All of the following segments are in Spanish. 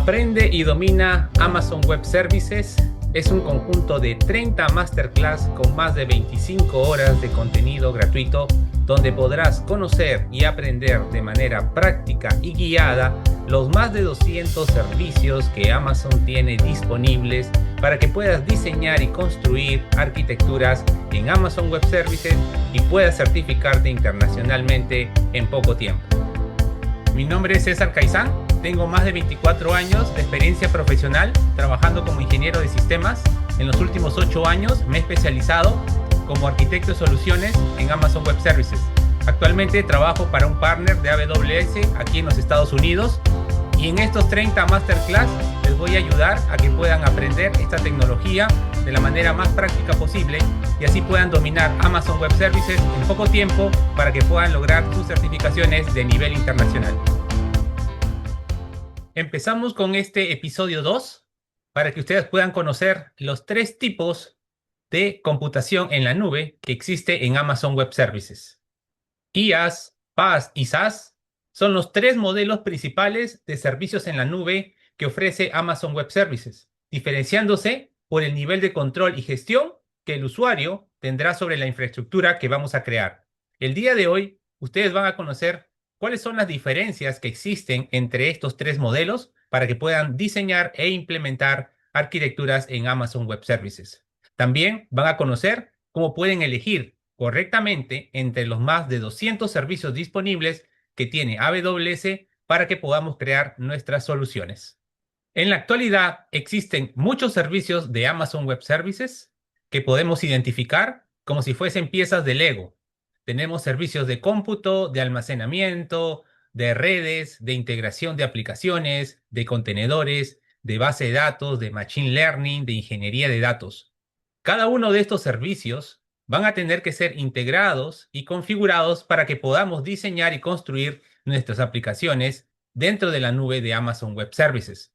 Aprende y domina Amazon Web Services. Es un conjunto de 30 masterclass con más de 25 horas de contenido gratuito donde podrás conocer y aprender de manera práctica y guiada los más de 200 servicios que Amazon tiene disponibles para que puedas diseñar y construir arquitecturas en Amazon Web Services y puedas certificarte internacionalmente en poco tiempo. Mi nombre es César Caizán, tengo más de 24 años de experiencia profesional trabajando como ingeniero de sistemas. En los últimos 8 años me he especializado como arquitecto de soluciones en Amazon Web Services. Actualmente trabajo para un partner de AWS aquí en los Estados Unidos y en estos 30 masterclass les voy a ayudar a que puedan aprender esta tecnología de la manera más práctica posible y así puedan dominar Amazon Web Services en poco tiempo para que puedan lograr sus certificaciones de nivel internacional. Empezamos con este episodio 2 para que ustedes puedan conocer los 3 tipos de computación en la nube que existe en Amazon Web Services. IaaS, PaaS y SaaS son los 3 modelos principales de servicios en la nube que ofrece Amazon Web Services, diferenciándose por el nivel de control y gestión que el usuario tendrá sobre la infraestructura que vamos a crear. El día de hoy, ustedes van a conocer cuáles son las diferencias que existen entre estos 3 modelos para que puedan diseñar e implementar arquitecturas en Amazon Web Services. También van a conocer cómo pueden elegir correctamente entre los más de 200 servicios disponibles que tiene AWS para que podamos crear nuestras soluciones. En la actualidad existen muchos servicios de Amazon Web Services que podemos identificar como si fuesen piezas de Lego. Tenemos servicios de cómputo, de almacenamiento, de redes, de integración de aplicaciones, de contenedores, de base de datos, de machine learning, de ingeniería de datos. Cada uno de estos servicios van a tener que ser integrados y configurados para que podamos diseñar y construir nuestras aplicaciones dentro de la nube de Amazon Web Services.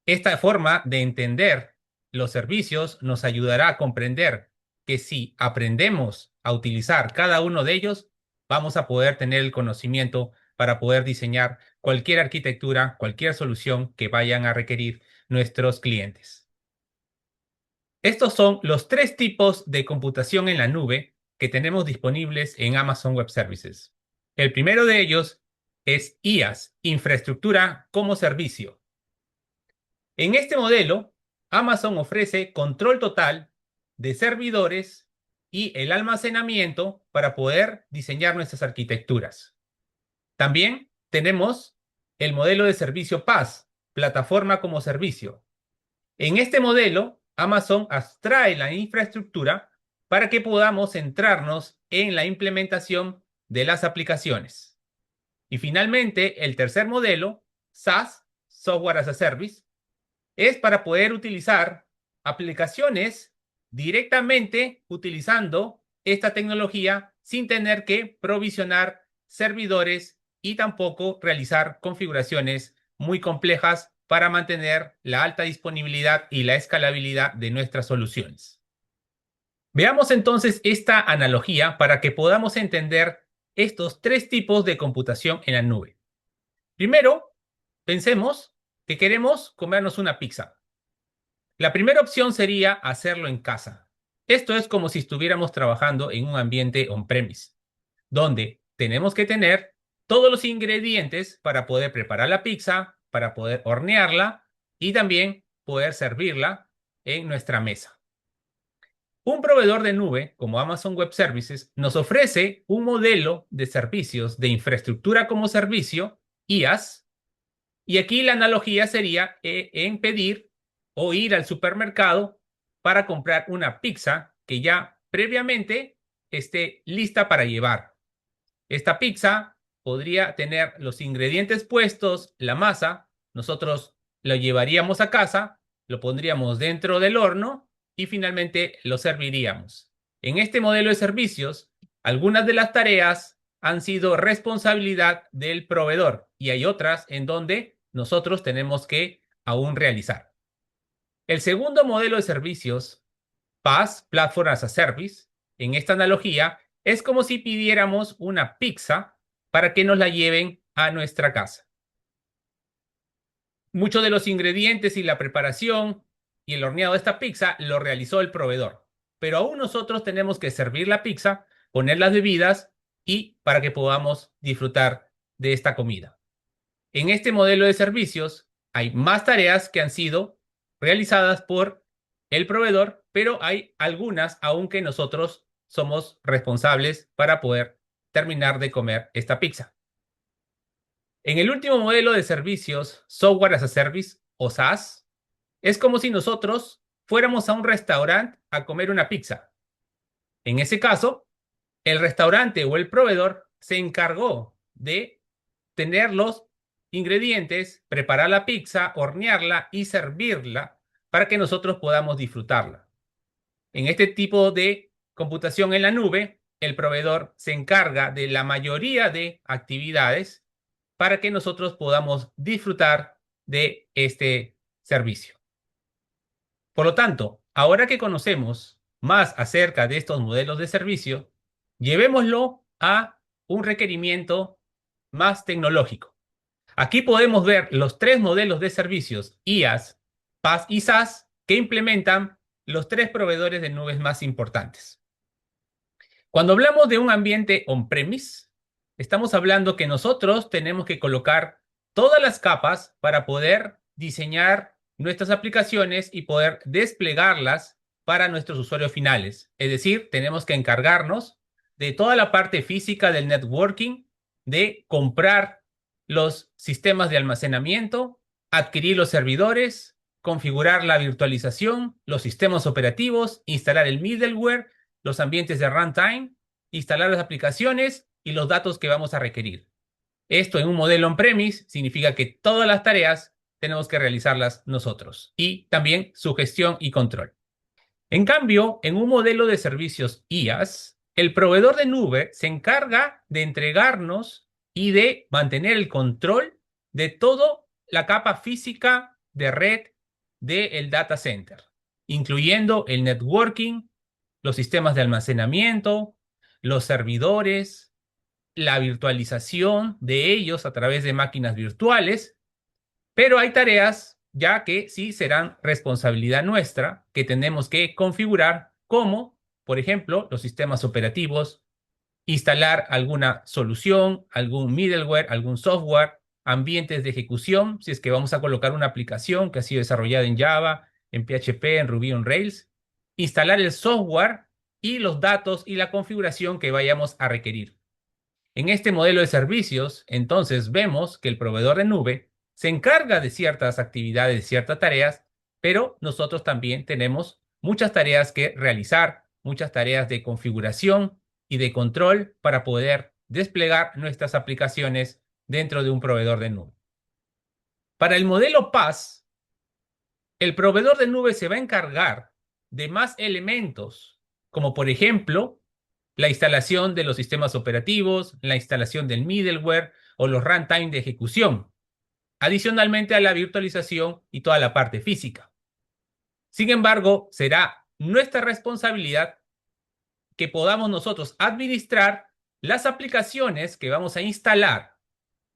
Esta forma de entender los servicios nos ayudará a comprender que si aprendemos a utilizar cada uno de ellos, vamos a poder tener el conocimiento para poder diseñar cualquier arquitectura, cualquier solución que vayan a requerir nuestros clientes. Estos son los 3 tipos de computación en la nube que tenemos disponibles en Amazon Web Services. El primero de ellos es IaaS, Infraestructura como Servicio. En este modelo, Amazon ofrece control total de servidores y el almacenamiento para poder diseñar nuestras arquitecturas. También tenemos el modelo de servicio PaaS, Plataforma como Servicio. En este modelo, Amazon abstrae la infraestructura para que podamos centrarnos en la implementación de las aplicaciones. Y finalmente, el tercer modelo, SaaS, Software as a Service, es para poder utilizar aplicaciones directamente utilizando esta tecnología sin tener que provisionar servidores y tampoco realizar configuraciones muy complejas para mantener la alta disponibilidad y la escalabilidad de nuestras soluciones. Veamos entonces esta analogía para que podamos entender estos 3 tipos de computación en la nube. Primero, pensemos que queremos comernos una pizza. La primera opción sería hacerlo en casa. Esto es como si estuviéramos trabajando en un ambiente on-premise, donde tenemos que tener todos los ingredientes para poder preparar la pizza, para poder hornearla y también poder servirla en nuestra mesa. Un proveedor de nube como Amazon Web Services nos ofrece un modelo de servicios de infraestructura como servicio, IaaS, y aquí la analogía sería en pedir o ir al supermercado para comprar una pizza que ya previamente esté lista para llevar. Esta pizza podría tener los ingredientes puestos, la masa, nosotros lo llevaríamos a casa, lo pondríamos dentro del horno y finalmente lo serviríamos. En este modelo de servicios, algunas de las tareas han sido responsabilidad del proveedor y hay otras en donde nosotros tenemos que aún realizar. El segundo modelo de servicios, PaaS, Platform as a Service, en esta analogía, es como si pidiéramos una pizza para que nos la lleven a nuestra casa. muchos de los ingredientes y la preparación y el horneado de esta pizza lo realizó el proveedor. Pero aún nosotros tenemos que servir la pizza, poner las bebidas y para que podamos disfrutar de esta comida. En este modelo de servicios hay más tareas que han sido realizadas por el proveedor, pero hay algunas aún que nosotros somos responsables para poder terminar de comer esta pizza. En el último modelo de servicios, Software as a Service o SaaS, es como si nosotros fuéramos a un restaurante a comer una pizza. En ese caso, el restaurante o el proveedor se encargó de tener los ingredientes, preparar la pizza, hornearla y servirla para que nosotros podamos disfrutarla. En este tipo de computación en la nube, el proveedor se encarga de la mayoría de actividades para que nosotros podamos disfrutar de este servicio. Por lo tanto, ahora que conocemos más acerca de estos modelos de servicio, llevémoslo a un requerimiento más tecnológico. Aquí podemos ver los tres modelos de servicios IaaS, PaaS y SaaS que implementan los tres proveedores de nubes más importantes. Cuando hablamos de un ambiente on-premise, estamos hablando que nosotros tenemos que colocar todas las capas para poder diseñar nuestras aplicaciones y poder desplegarlas para nuestros usuarios finales. Es decir, tenemos que encargarnos de toda la parte física del networking, de comprar los sistemas de almacenamiento, adquirir los servidores, configurar la virtualización, los sistemas operativos, instalar el middleware, los ambientes de runtime, instalar las aplicaciones y los datos que vamos a requerir. Esto en un modelo on-premise significa que todas las tareas tenemos que realizarlas nosotros y también su gestión y control. En cambio, en un modelo de servicios IaaS, el proveedor de nube se encarga de entregarnos y de mantener el control de toda la capa física de red del data center, incluyendo el networking, los sistemas de almacenamiento, los servidores, la virtualización de ellos a través de máquinas virtuales, pero hay tareas ya que sí serán responsabilidad nuestra, que tenemos que configurar, como, por ejemplo, los sistemas operativos, instalar alguna solución, algún middleware, algún software, ambientes de ejecución, si es que vamos a colocar una aplicación que ha sido desarrollada en Java, en PHP, en Ruby on Rails, instalar el software y los datos y la configuración que vayamos a requerir. En este modelo de servicios, entonces, vemos que el proveedor de nube se encarga de ciertas actividades, de ciertas tareas, pero nosotros también tenemos muchas tareas que realizar, muchas tareas de configuración y de control para poder desplegar nuestras aplicaciones dentro de un proveedor de nube. Para el modelo PaaS, el proveedor de nube se va a encargar de más elementos, como por ejemplo, la instalación de los sistemas operativos, la instalación del middleware o los runtime de ejecución, adicionalmente a la virtualización y toda la parte física. Sin embargo, será nuestra responsabilidad que podamos nosotros administrar las aplicaciones que vamos a instalar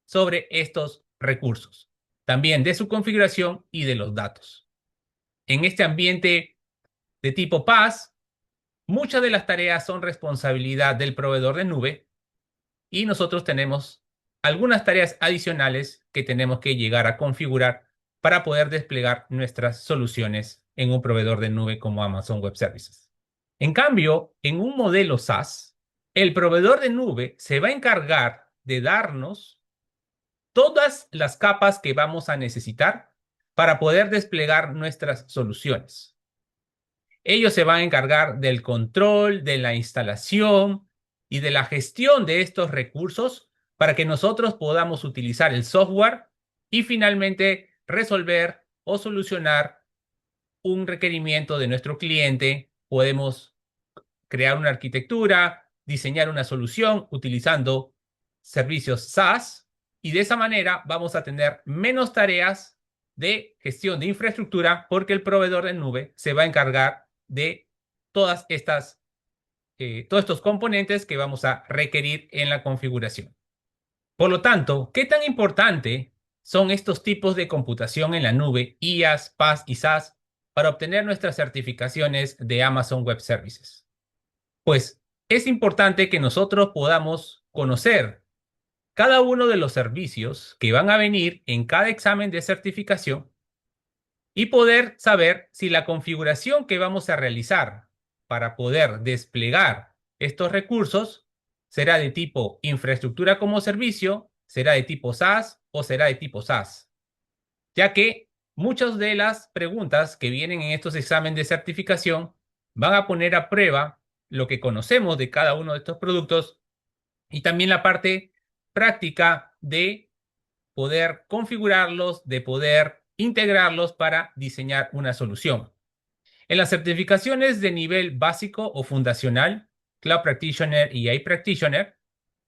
sobre estos recursos, también de su configuración y de los datos. En este ambiente de tipo PaaS, muchas de las tareas son responsabilidad del proveedor de nube y nosotros tenemos algunas tareas adicionales que tenemos que llegar a configurar para poder desplegar nuestras soluciones en un proveedor de nube como Amazon Web Services. En cambio, en un modelo SaaS, el proveedor de nube se va a encargar de darnos todas las capas que vamos a necesitar para poder desplegar nuestras soluciones. Ellos se van a encargar del control, de la instalación y de la gestión de estos recursos para que nosotros podamos utilizar el software y finalmente resolver o solucionar un requerimiento de nuestro cliente. Podemos crear una arquitectura, diseñar una solución utilizando servicios SaaS y de esa manera vamos a tener menos tareas de gestión de infraestructura porque el proveedor de nube se va a encargar de todos estos componentes que vamos a requerir en la configuración. Por lo tanto, ¿qué tan importante son estos tipos de computación en la nube, IaaS, PaaS y SaaS, para obtener nuestras certificaciones de Amazon Web Services? Pues es importante que nosotros podamos conocer cada uno de los servicios que van a venir en cada examen de certificación y poder saber si la configuración que vamos a realizar para poder desplegar estos recursos será de tipo infraestructura como servicio, será de tipo SaaS o será de tipo SaaS, ya que muchas de las preguntas que vienen en estos exámenes de certificación van a poner a prueba lo que conocemos de cada uno de estos productos y también la parte práctica de poder configurarlos, de poder integrarlos para diseñar una solución. En las certificaciones de nivel básico o fundacional, Cloud Practitioner y AI Practitioner,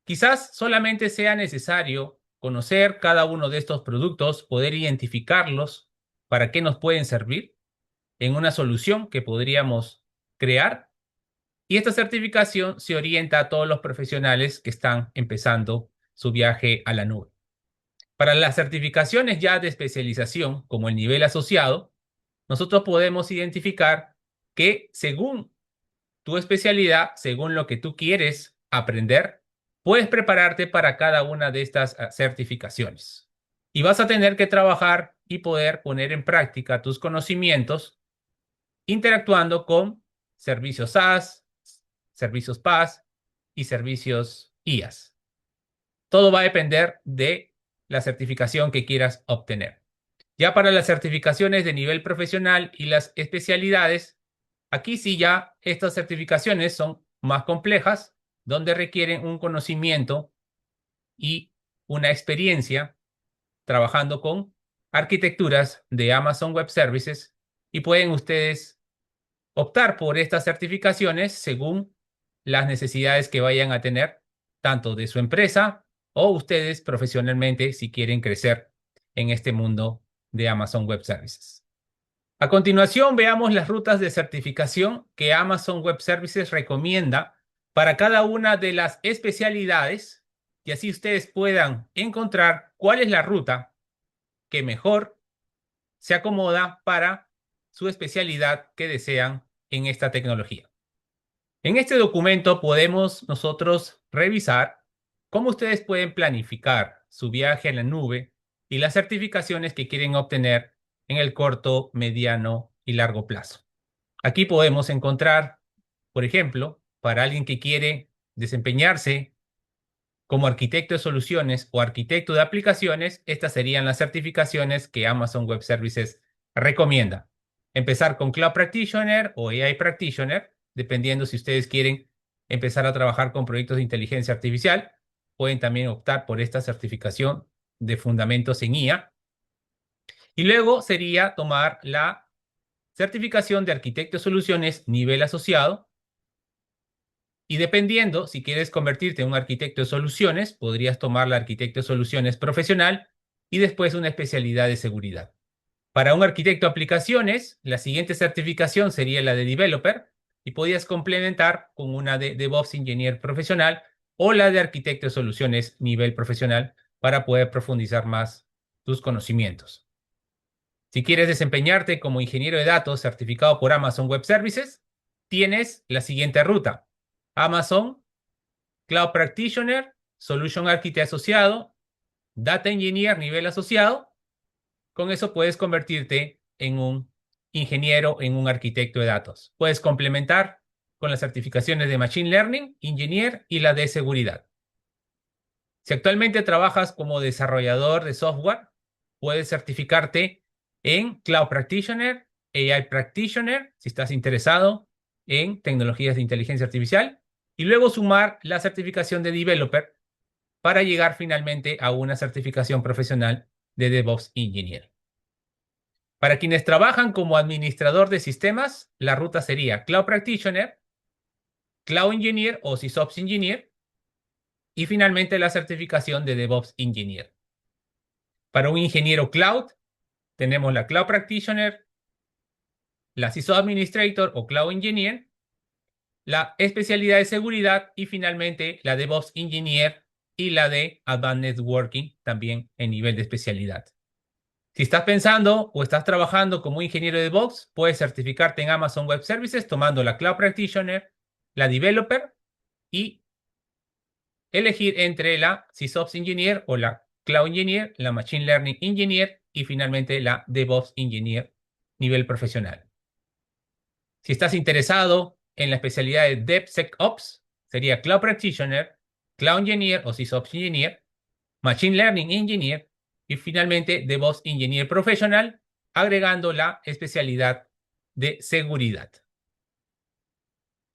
quizás solamente sea necesario conocer cada uno de estos productos, poder identificarlos, para qué nos pueden servir en una solución que podríamos crear. Y esta certificación se orienta a todos los profesionales que están empezando su viaje a la nube. Para las certificaciones ya de especialización, como el nivel asociado, nosotros podemos identificar que según tu especialidad, según lo que tú quieres aprender, puedes prepararte para cada una de estas certificaciones. Y vas a tener que trabajar y poder poner en práctica tus conocimientos interactuando con servicios SaaS, servicios PaaS y servicios IaaS. Todo va a depender de la certificación que quieras obtener. Ya para las certificaciones de nivel profesional y las especialidades, aquí sí ya estas certificaciones son más complejas, donde requieren un conocimiento y una experiencia trabajando con arquitecturas de Amazon Web Services y pueden ustedes optar por estas certificaciones según las necesidades que vayan a tener, tanto de su empresa o ustedes profesionalmente si quieren crecer en este mundo de Amazon Web Services. A continuación, veamos las rutas de certificación que Amazon Web Services recomienda para cada una de las especialidades y así ustedes puedan encontrar cuál es la ruta que mejor se acomoda para su especialidad que desean en esta tecnología. En este documento podemos nosotros revisar cómo ustedes pueden planificar su viaje en la nube y las certificaciones que quieren obtener en el corto, mediano y largo plazo. Aquí podemos encontrar, por ejemplo, para alguien que quiere desempeñarse como arquitecto de soluciones o arquitecto de aplicaciones, estas serían las certificaciones que Amazon Web Services recomienda. Empezar con Cloud Practitioner o AI Practitioner, dependiendo si ustedes quieren empezar a trabajar con proyectos de inteligencia artificial. Pueden también optar por esta certificación de fundamentos en IA. Y luego sería tomar la certificación de arquitecto de soluciones nivel asociado. Y dependiendo, si quieres convertirte en un arquitecto de soluciones, podrías tomar la arquitecto de soluciones profesional y después una especialidad de seguridad. Para un arquitecto de aplicaciones, la siguiente certificación sería la de developer y podías complementar con una de DevOps Engineer profesional o la de arquitecto de soluciones nivel profesional para poder profundizar más tus conocimientos. Si quieres desempeñarte como ingeniero de datos certificado por Amazon Web Services, tienes la siguiente ruta. Amazon Cloud Practitioner, Solution Architect asociado, Data Engineer nivel asociado. Con eso puedes convertirte en un ingeniero, en un arquitecto de datos. Puedes complementar con las certificaciones de Machine Learning, Engineer y la de seguridad. Si actualmente trabajas como desarrollador de software, puedes certificarte en Cloud Practitioner, AI Practitioner, si estás interesado en tecnologías de inteligencia artificial, y luego sumar la certificación de Developer para llegar finalmente a una certificación profesional de DevOps Engineer. Para quienes trabajan como administrador de sistemas, la ruta sería Cloud Practitioner, Cloud Engineer o SysOps Engineer, y finalmente la certificación de DevOps Engineer. Para un ingeniero cloud, tenemos la Cloud Practitioner, la SysOps Administrator o Cloud Engineer, la especialidad de seguridad y finalmente la DevOps Engineer y la de Advanced Networking también en nivel de especialidad. Si estás pensando o estás trabajando como ingeniero de DevOps, puedes certificarte en Amazon Web Services tomando la Cloud Practitioner, la Developer y elegir entre la SysOps Engineer o la Cloud Engineer, la Machine Learning Engineer y finalmente la DevOps Engineer nivel profesional. Si estás interesado en la especialidad de DevSecOps, sería Cloud Practitioner, Cloud Engineer o SysOps Engineer, Machine Learning Engineer y finalmente DevOps Engineer Professional, agregando la especialidad de seguridad.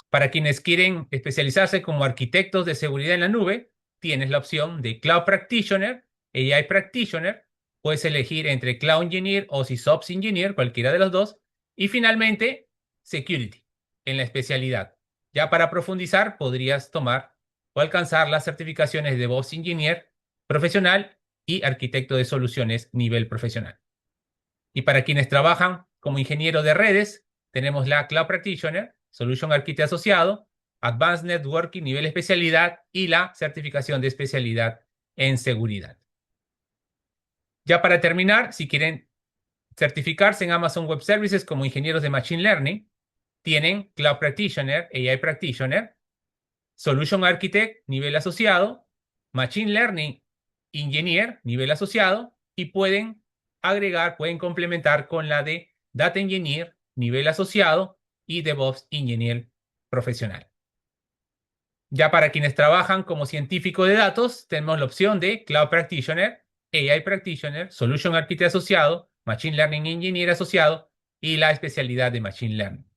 Para quienes quieren especializarse como arquitectos de seguridad en la nube, tienes la opción de Cloud Practitioner, AI Practitioner. Puedes elegir entre Cloud Engineer o SysOps Engineer, cualquiera de los dos. Y finalmente, Security, en la especialidad. Ya para profundizar, podrías tomar o alcanzar las certificaciones de DevOps Engineer profesional y arquitecto de soluciones nivel profesional. Y para quienes trabajan como ingeniero de redes, tenemos la Cloud Practitioner, Solution Architect asociado, Advanced Networking nivel especialidad y la certificación de especialidad en seguridad. Ya para terminar, si quieren certificarse en Amazon Web Services como ingenieros de Machine Learning, tienen Cloud Practitioner, AI Practitioner, Solution Architect nivel asociado, Machine Learning Engineer nivel asociado y pueden agregar, pueden complementar con la de Data Engineer nivel asociado y DevOps Engineer profesional. Ya para quienes trabajan como científico de datos, tenemos la opción de Cloud Practitioner, AI Practitioner, Solution Architect asociado, Machine Learning Engineer asociado y la especialidad de Machine Learning.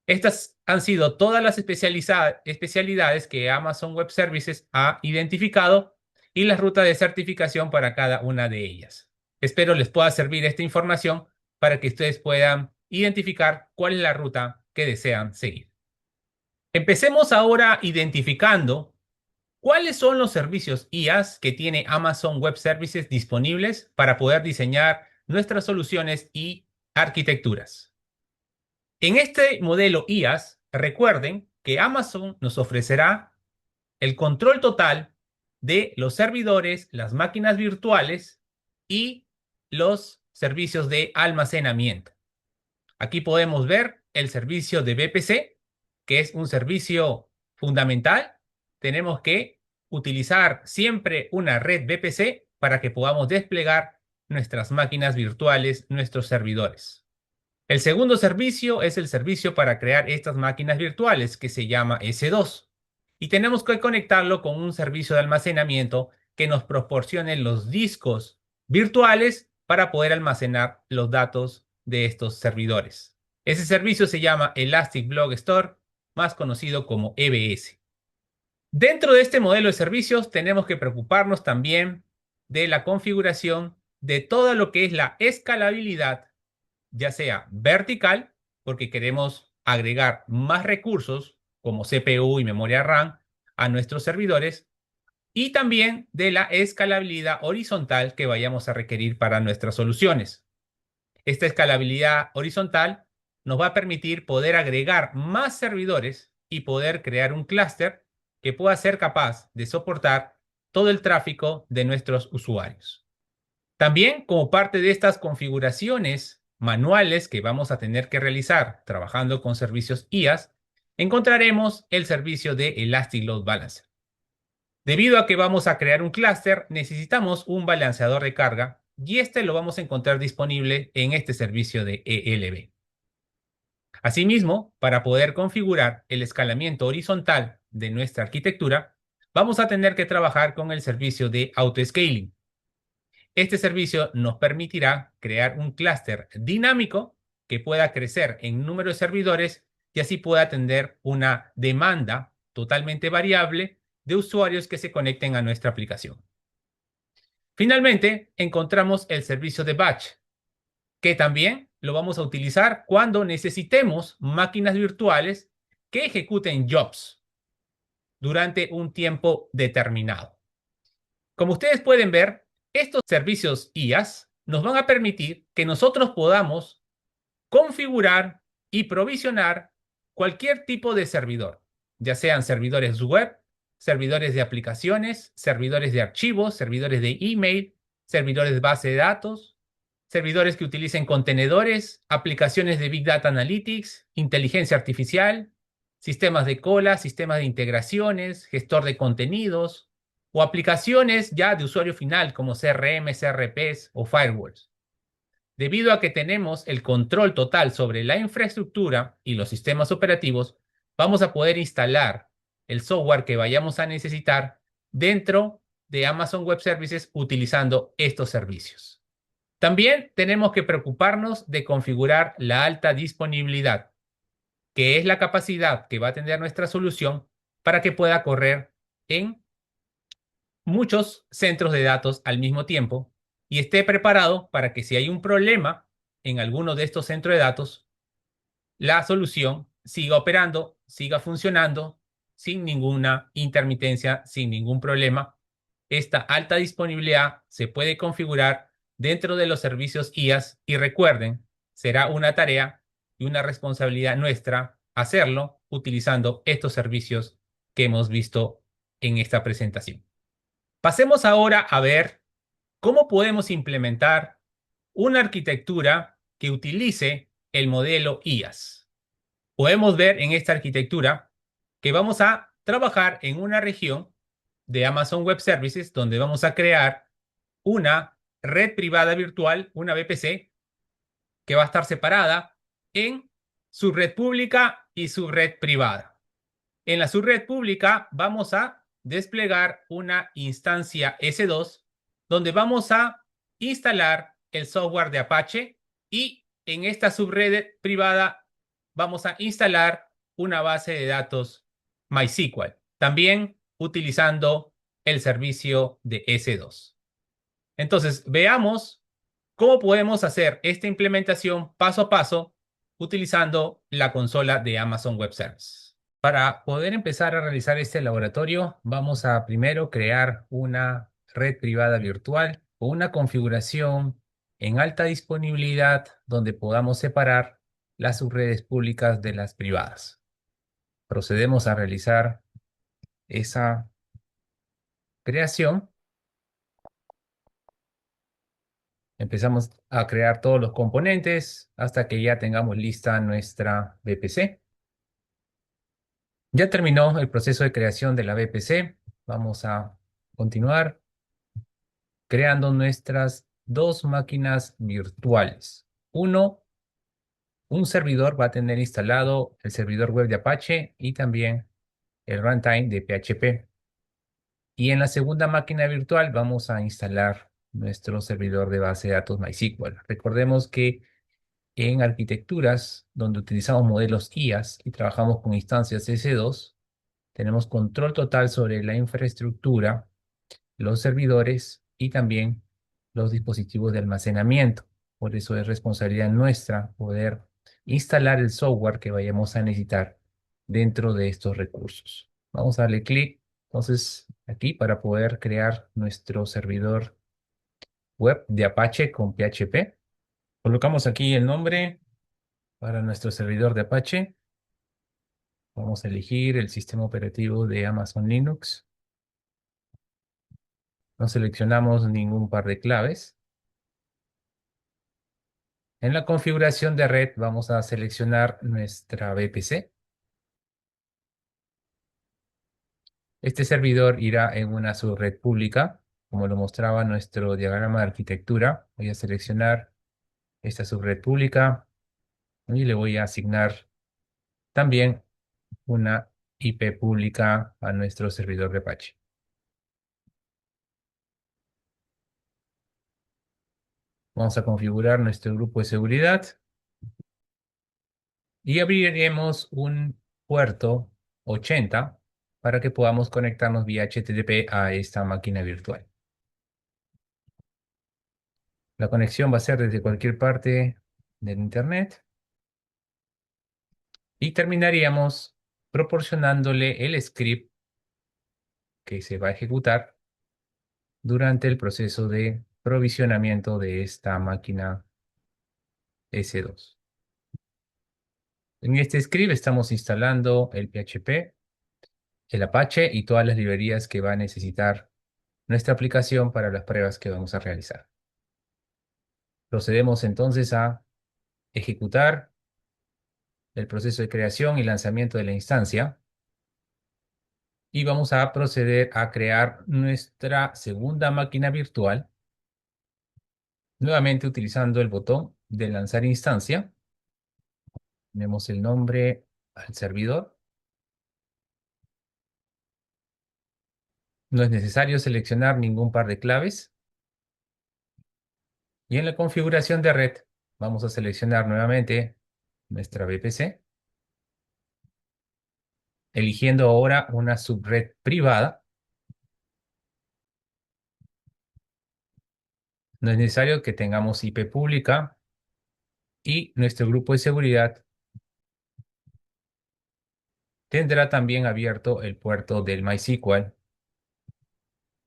Estas han sido todas las especialidades que Amazon Web Services ha identificado y las rutas de certificación para cada una de ellas. Espero les pueda servir esta información para que ustedes puedan identificar cuál es la ruta que desean seguir. Empecemos ahora identificando cuáles son los servicios IaaS que tiene Amazon Web Services disponibles para poder diseñar nuestras soluciones y arquitecturas. En este modelo IaaS, recuerden que Amazon nos ofrecerá el control total de los servidores, las máquinas virtuales y los servicios de almacenamiento. Aquí podemos ver el servicio de VPC, que es un servicio fundamental. Tenemos que utilizar siempre una red VPC para que podamos desplegar nuestras máquinas virtuales, nuestros servidores. El segundo servicio es el servicio para crear estas máquinas virtuales que se llama S2. Y tenemos que conectarlo con un servicio de almacenamiento que nos proporcione los discos virtuales para poder almacenar los datos de estos servidores. Ese servicio se llama Elastic Block Store, más conocido como EBS. Dentro de este modelo de servicios tenemos que preocuparnos también de la configuración de todo lo que es la escalabilidad, ya sea vertical, porque queremos agregar más recursos como CPU y memoria RAM a nuestros servidores, y también de la escalabilidad horizontal que vayamos a requerir para nuestras soluciones. Esta escalabilidad horizontal nos va a permitir poder agregar más servidores y poder crear un clúster que pueda ser capaz de soportar todo el tráfico de nuestros usuarios. También, como parte de estas configuraciones manuales que vamos a tener que realizar trabajando con servicios IaaS, encontraremos el servicio de Elastic Load Balancer. Debido a que vamos a crear un clúster, necesitamos un balanceador de carga y este lo vamos a encontrar disponible en este servicio de ELB. Asimismo, para poder configurar el escalamiento horizontal de nuestra arquitectura, vamos a tener que trabajar con el servicio de autoscaling. Este servicio nos permitirá crear un clúster dinámico que pueda crecer en número de servidores y así pueda atender una demanda totalmente variable de usuarios que se conecten a nuestra aplicación. Finalmente, encontramos el servicio de batch, que también lo vamos a utilizar cuando necesitemos máquinas virtuales que ejecuten jobs durante un tiempo determinado. Como ustedes pueden ver, estos servicios IaaS nos van a permitir que nosotros podamos configurar y provisionar cualquier tipo de servidor, ya sean servidores web, servidores de aplicaciones, servidores de archivos, servidores de email, servidores de base de datos, servidores que utilicen contenedores, aplicaciones de Big Data Analytics, inteligencia artificial, sistemas de cola, sistemas de integraciones, gestor de contenidos o aplicaciones ya de usuario final como CRM, CRPs o firewalls. Debido a que tenemos el control total sobre la infraestructura y los sistemas operativos, vamos a poder instalar el software que vayamos a necesitar dentro de Amazon Web Services utilizando estos servicios. También tenemos que preocuparnos de configurar la alta disponibilidad, que es la capacidad que va a tener nuestra solución para que pueda correr en muchos centros de datos al mismo tiempo y esté preparado para que si hay un problema en alguno de estos centros de datos, la solución siga operando, siga funcionando sin ninguna intermitencia, sin ningún problema. Esta alta disponibilidad se puede configurar dentro de los servicios IaaS y recuerden, será una tarea y una responsabilidad nuestra hacerlo utilizando estos servicios que hemos visto en esta presentación. Pasemos ahora a ver cómo podemos implementar una arquitectura que utilice el modelo IaaS. Podemos ver en esta arquitectura que vamos a trabajar en una región de Amazon Web Services donde vamos a crear una red privada virtual, una VPC, que va a estar separada en su red pública y su red privada. En la subred pública vamos a desplegar una instancia S2 donde vamos a instalar el software de Apache y en esta subred privada vamos a instalar una base de datos MySQL, también utilizando el servicio de S2. Entonces, veamos cómo podemos hacer esta implementación paso a paso utilizando la consola de Amazon Web Services. Para poder empezar a realizar este laboratorio, vamos a primero crear una red privada virtual o una configuración en alta disponibilidad donde podamos separar las subredes públicas de las privadas. Procedemos a realizar esa creación. Empezamos a crear todos los componentes hasta que ya tengamos lista nuestra VPC. Ya terminó el proceso de creación de la VPC. Vamos a continuar creando nuestras dos máquinas virtuales. Un servidor va a tener instalado el servidor web de Apache y también el runtime de PHP. Y en la segunda máquina virtual vamos a instalar nuestro servidor de base de datos MySQL. Recordemos que en arquitecturas donde utilizamos modelos IaaS y trabajamos con instancias S2, tenemos control total sobre la infraestructura, los servidores y también los dispositivos de almacenamiento. Por eso es responsabilidad nuestra poder instalar el software que vayamos a necesitar dentro de estos recursos. Vamos a darle clic entonces aquí para poder crear nuestro servidor web de Apache con PHP. Colocamos aquí el nombre para nuestro servidor de Apache. Vamos a elegir el sistema operativo de Amazon Linux. No seleccionamos ningún par de claves. En la configuración de red vamos a seleccionar nuestra VPC. Este servidor irá en una subred pública, como lo mostraba nuestro diagrama de arquitectura. Voy a seleccionar esta subred pública y le voy a asignar también una IP pública a nuestro servidor de Apache. Vamos a configurar nuestro grupo de seguridad y abriremos un puerto 80 para que podamos conectarnos vía HTTP a esta máquina virtual. La conexión va a ser desde cualquier parte del Internet y terminaríamos proporcionándole el script que se va a ejecutar durante el proceso de provisionamiento de esta máquina S2. En este script estamos instalando el PHP el Apache y todas las librerías que va a necesitar nuestra aplicación para las pruebas que vamos a realizar. Procedemos entonces a ejecutar el proceso de creación y lanzamiento de la instancia y vamos a proceder a crear nuestra segunda máquina virtual, nuevamente utilizando el botón de lanzar instancia. Tenemos el nombre al servidor. No es necesario seleccionar ningún par de claves. Y en la configuración de red vamos a seleccionar nuevamente nuestra VPC, eligiendo ahora una subred privada. No es necesario que tengamos IP pública y nuestro grupo de seguridad tendrá también abierto el puerto del MySQL.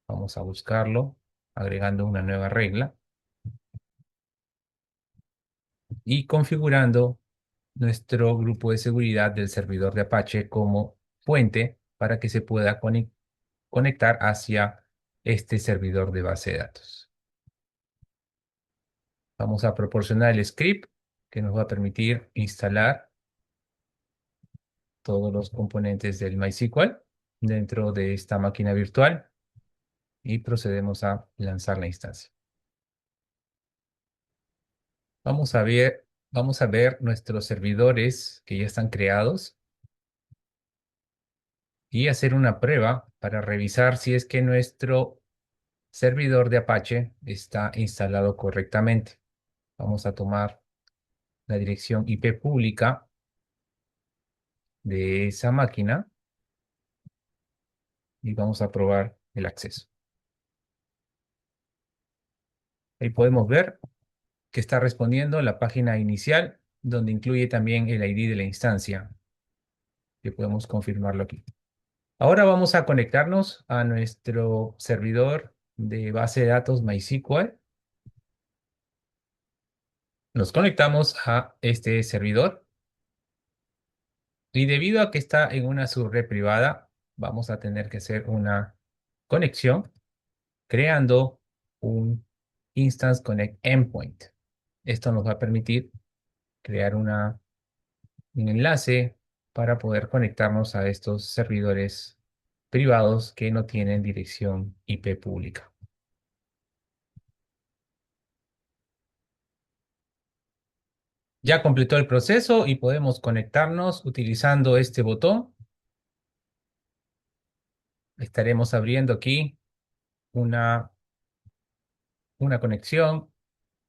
Vamos a buscarlo agregando una nueva regla y configurando nuestro grupo de seguridad del servidor de Apache como fuente para que se pueda conectar hacia este servidor de base de datos. Vamos a proporcionar el script que nos va a permitir instalar todos los componentes del MySQL dentro de esta máquina virtual y procedemos a lanzar la instancia. Vamos a ver nuestros servidores que ya están creados y hacer una prueba para revisar si es que nuestro servidor de Apache está instalado correctamente. Vamos a tomar la dirección IP pública de esa máquina y vamos a probar el acceso. Ahí podemos ver que está respondiendo la página inicial, donde incluye también el ID de la instancia, que podemos confirmarlo aquí. Ahora vamos a conectarnos a nuestro servidor de base de datos MySQL. Nos conectamos a este servidor y debido a que está en una subred privada, vamos a tener que hacer una conexión creando un Instance Connect Endpoint. Esto nos va a permitir crear un enlace para poder conectarnos a estos servidores privados que no tienen dirección IP pública. Ya completó el proceso y podemos conectarnos utilizando este botón. Estaremos abriendo aquí una, una conexión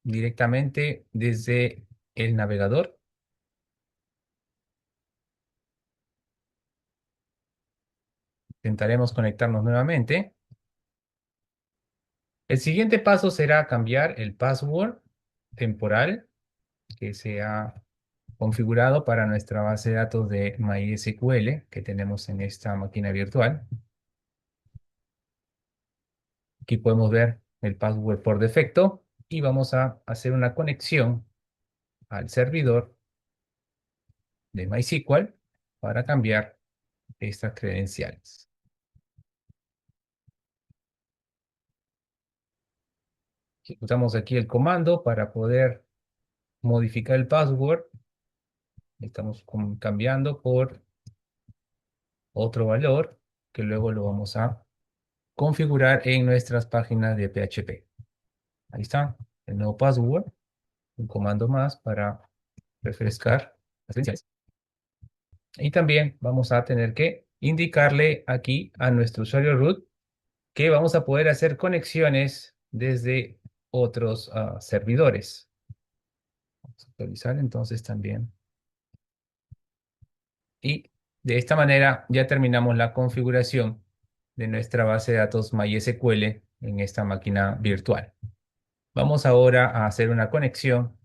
directamente desde el navegador. Intentaremos conectarnos nuevamente. El siguiente paso será cambiar el password temporal que se ha configurado para nuestra base de datos de MySQL que tenemos en esta máquina virtual. Aquí podemos ver el password por defecto y vamos a hacer una conexión al servidor de MySQL para cambiar estas credenciales. Ejecutamos aquí el comando para poder modificar el password. Estamos cambiando por otro valor que luego lo vamos a configurar en nuestras páginas de PHP. Ahí está, el nuevo password, un comando más para refrescar las credenciales. Y también vamos a tener que indicarle aquí a nuestro usuario root que vamos a poder hacer conexiones desde otros servidores. Vamos a actualizar entonces también. Y de esta manera ya terminamos la configuración de nuestra base de datos MySQL en esta máquina virtual. Vamos ahora a hacer una conexión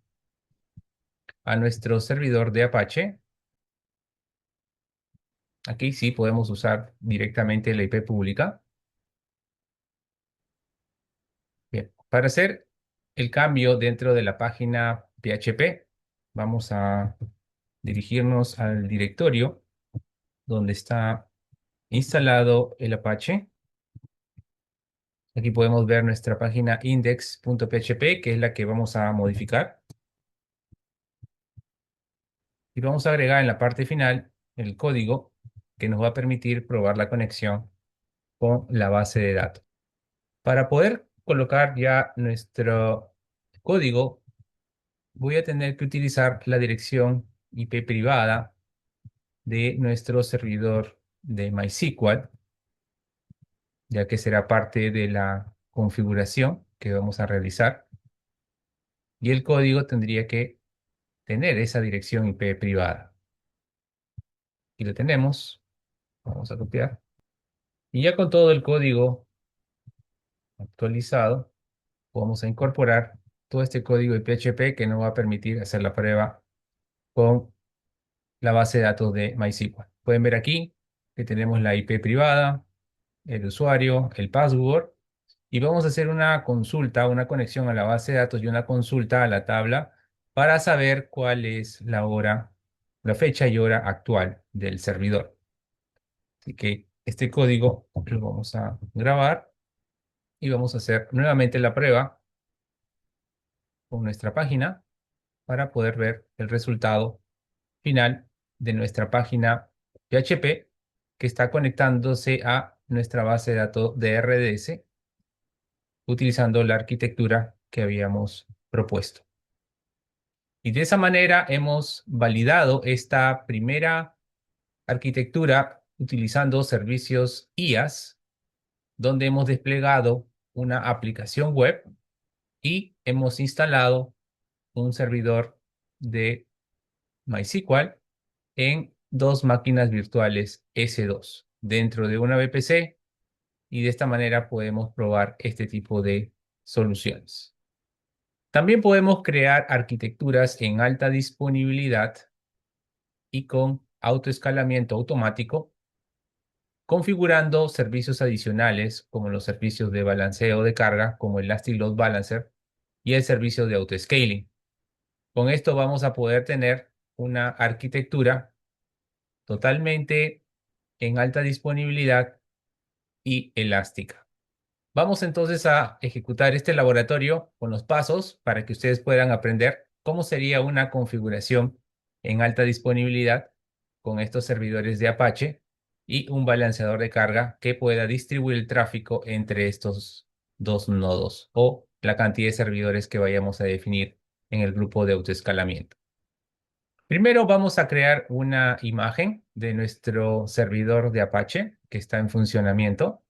a nuestro servidor de Apache. Aquí sí podemos usar directamente la IP pública. Bien, para hacer el cambio dentro de la página PHP, vamos a dirigirnos al directorio donde está instalado el Apache. Aquí podemos ver nuestra página index.php, que es la que vamos a modificar. Y vamos a agregar en la parte final el código que nos va a permitir probar la conexión con la base de datos. Para poder colocar ya nuestro código, voy a tener que utilizar la dirección IP privada de nuestro servidor de MySQL, ya que será parte de la configuración que vamos a realizar. Y el código tendría que tener esa dirección IP privada. Y lo tenemos. Vamos a copiar. Y ya con todo el código actualizado, vamos a incorporar todo este código de PHP que nos va a permitir hacer la prueba con la base de datos de MySQL. Pueden ver aquí que tenemos la IP privada, el usuario, el password, y vamos a hacer una consulta, una conexión a la base de datos y una consulta a la tabla para saber cuál es la hora, la fecha y hora actual del servidor. Así que este código lo vamos a grabar y vamos a hacer nuevamente la prueba con nuestra página para poder ver el resultado final de nuestra página PHP que está conectándose a nuestra base de datos de RDS utilizando la arquitectura que habíamos propuesto. Y de esa manera hemos validado esta primera arquitectura utilizando servicios IaaS, donde hemos desplegado una aplicación web y hemos instalado un servidor de MySQL en dos máquinas virtuales S2 dentro de una VPC, y de esta manera podemos probar este tipo de soluciones. También podemos crear arquitecturas en alta disponibilidad y con autoescalamiento automático, configurando servicios adicionales como los servicios de balanceo de carga como el Elastic Load Balancer y el servicio de autoscaling. Con esto vamos a poder tener una arquitectura totalmente en alta disponibilidad y elástica. Vamos entonces a ejecutar este laboratorio con los pasos para que ustedes puedan aprender cómo sería una configuración en alta disponibilidad con estos servidores de Apache y un balanceador de carga que pueda distribuir el tráfico entre estos dos nodos o la cantidad de servidores que vayamos a definir en el grupo de autoescalamiento. Primero vamos a crear una imagen de nuestro servidor de Apache que está en funcionamiento.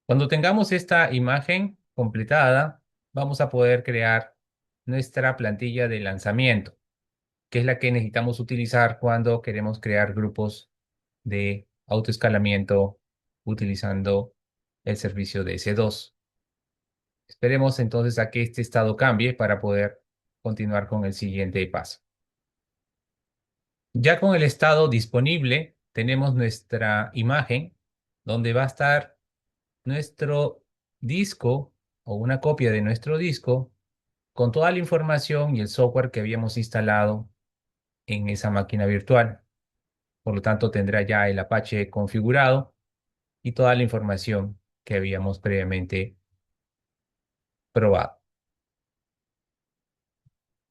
Cuando tengamos esta imagen completada, vamos a poder crear nuestra plantilla de lanzamiento, que es la que necesitamos utilizar cuando queremos crear grupos de autoescalamiento utilizando el servicio de S2. Esperemos entonces a que este estado cambie para poder continuar con el siguiente paso. Ya con el estado disponible, tenemos nuestra imagen donde va a estar nuestro disco o una copia de nuestro disco con toda la información y el software que habíamos instalado en esa máquina virtual. Por lo tanto, tendrá ya el Apache configurado y toda la información que habíamos previamente probado.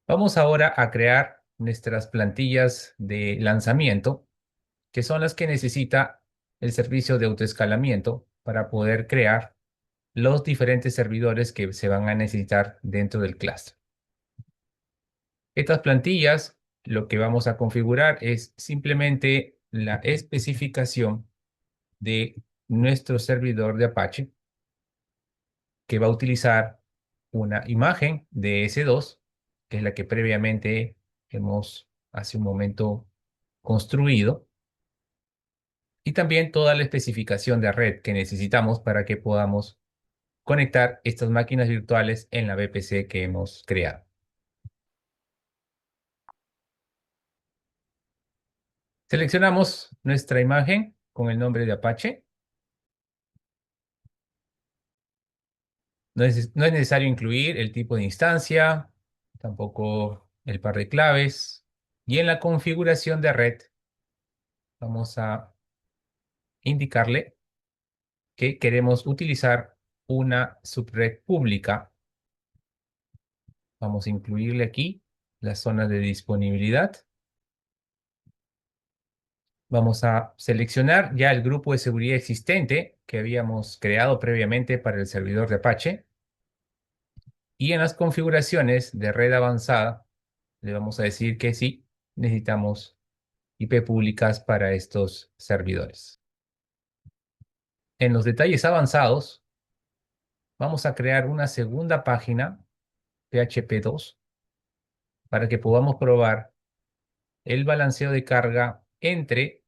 Vamos ahora a crear nuestras plantillas de lanzamiento, que son las que necesita el servicio de autoescalamiento para poder crear los diferentes servidores que se van a necesitar dentro del cluster. Estas plantillas, lo que vamos a configurar es simplemente la especificación de nuestro servidor de Apache, que va a utilizar una imagen de S2, que es la que previamente hemos hace un momento construido, y también toda la especificación de red que necesitamos para que podamos conectar estas máquinas virtuales en la VPC que hemos creado. Seleccionamos nuestra imagen con el nombre de Apache. No es necesario incluir el tipo de instancia, tampoco el par de claves y en la configuración de red vamos a indicarle que queremos utilizar una subred pública. Vamos a incluirle aquí la zona de disponibilidad. Vamos a seleccionar ya el grupo de seguridad existente que habíamos creado previamente para el servidor de Apache. Y en las configuraciones de red avanzada le vamos a decir que sí, necesitamos IP públicas para estos servidores. En los detalles avanzados vamos a crear una segunda página PHP 2 para que podamos probar el balanceo de carga entre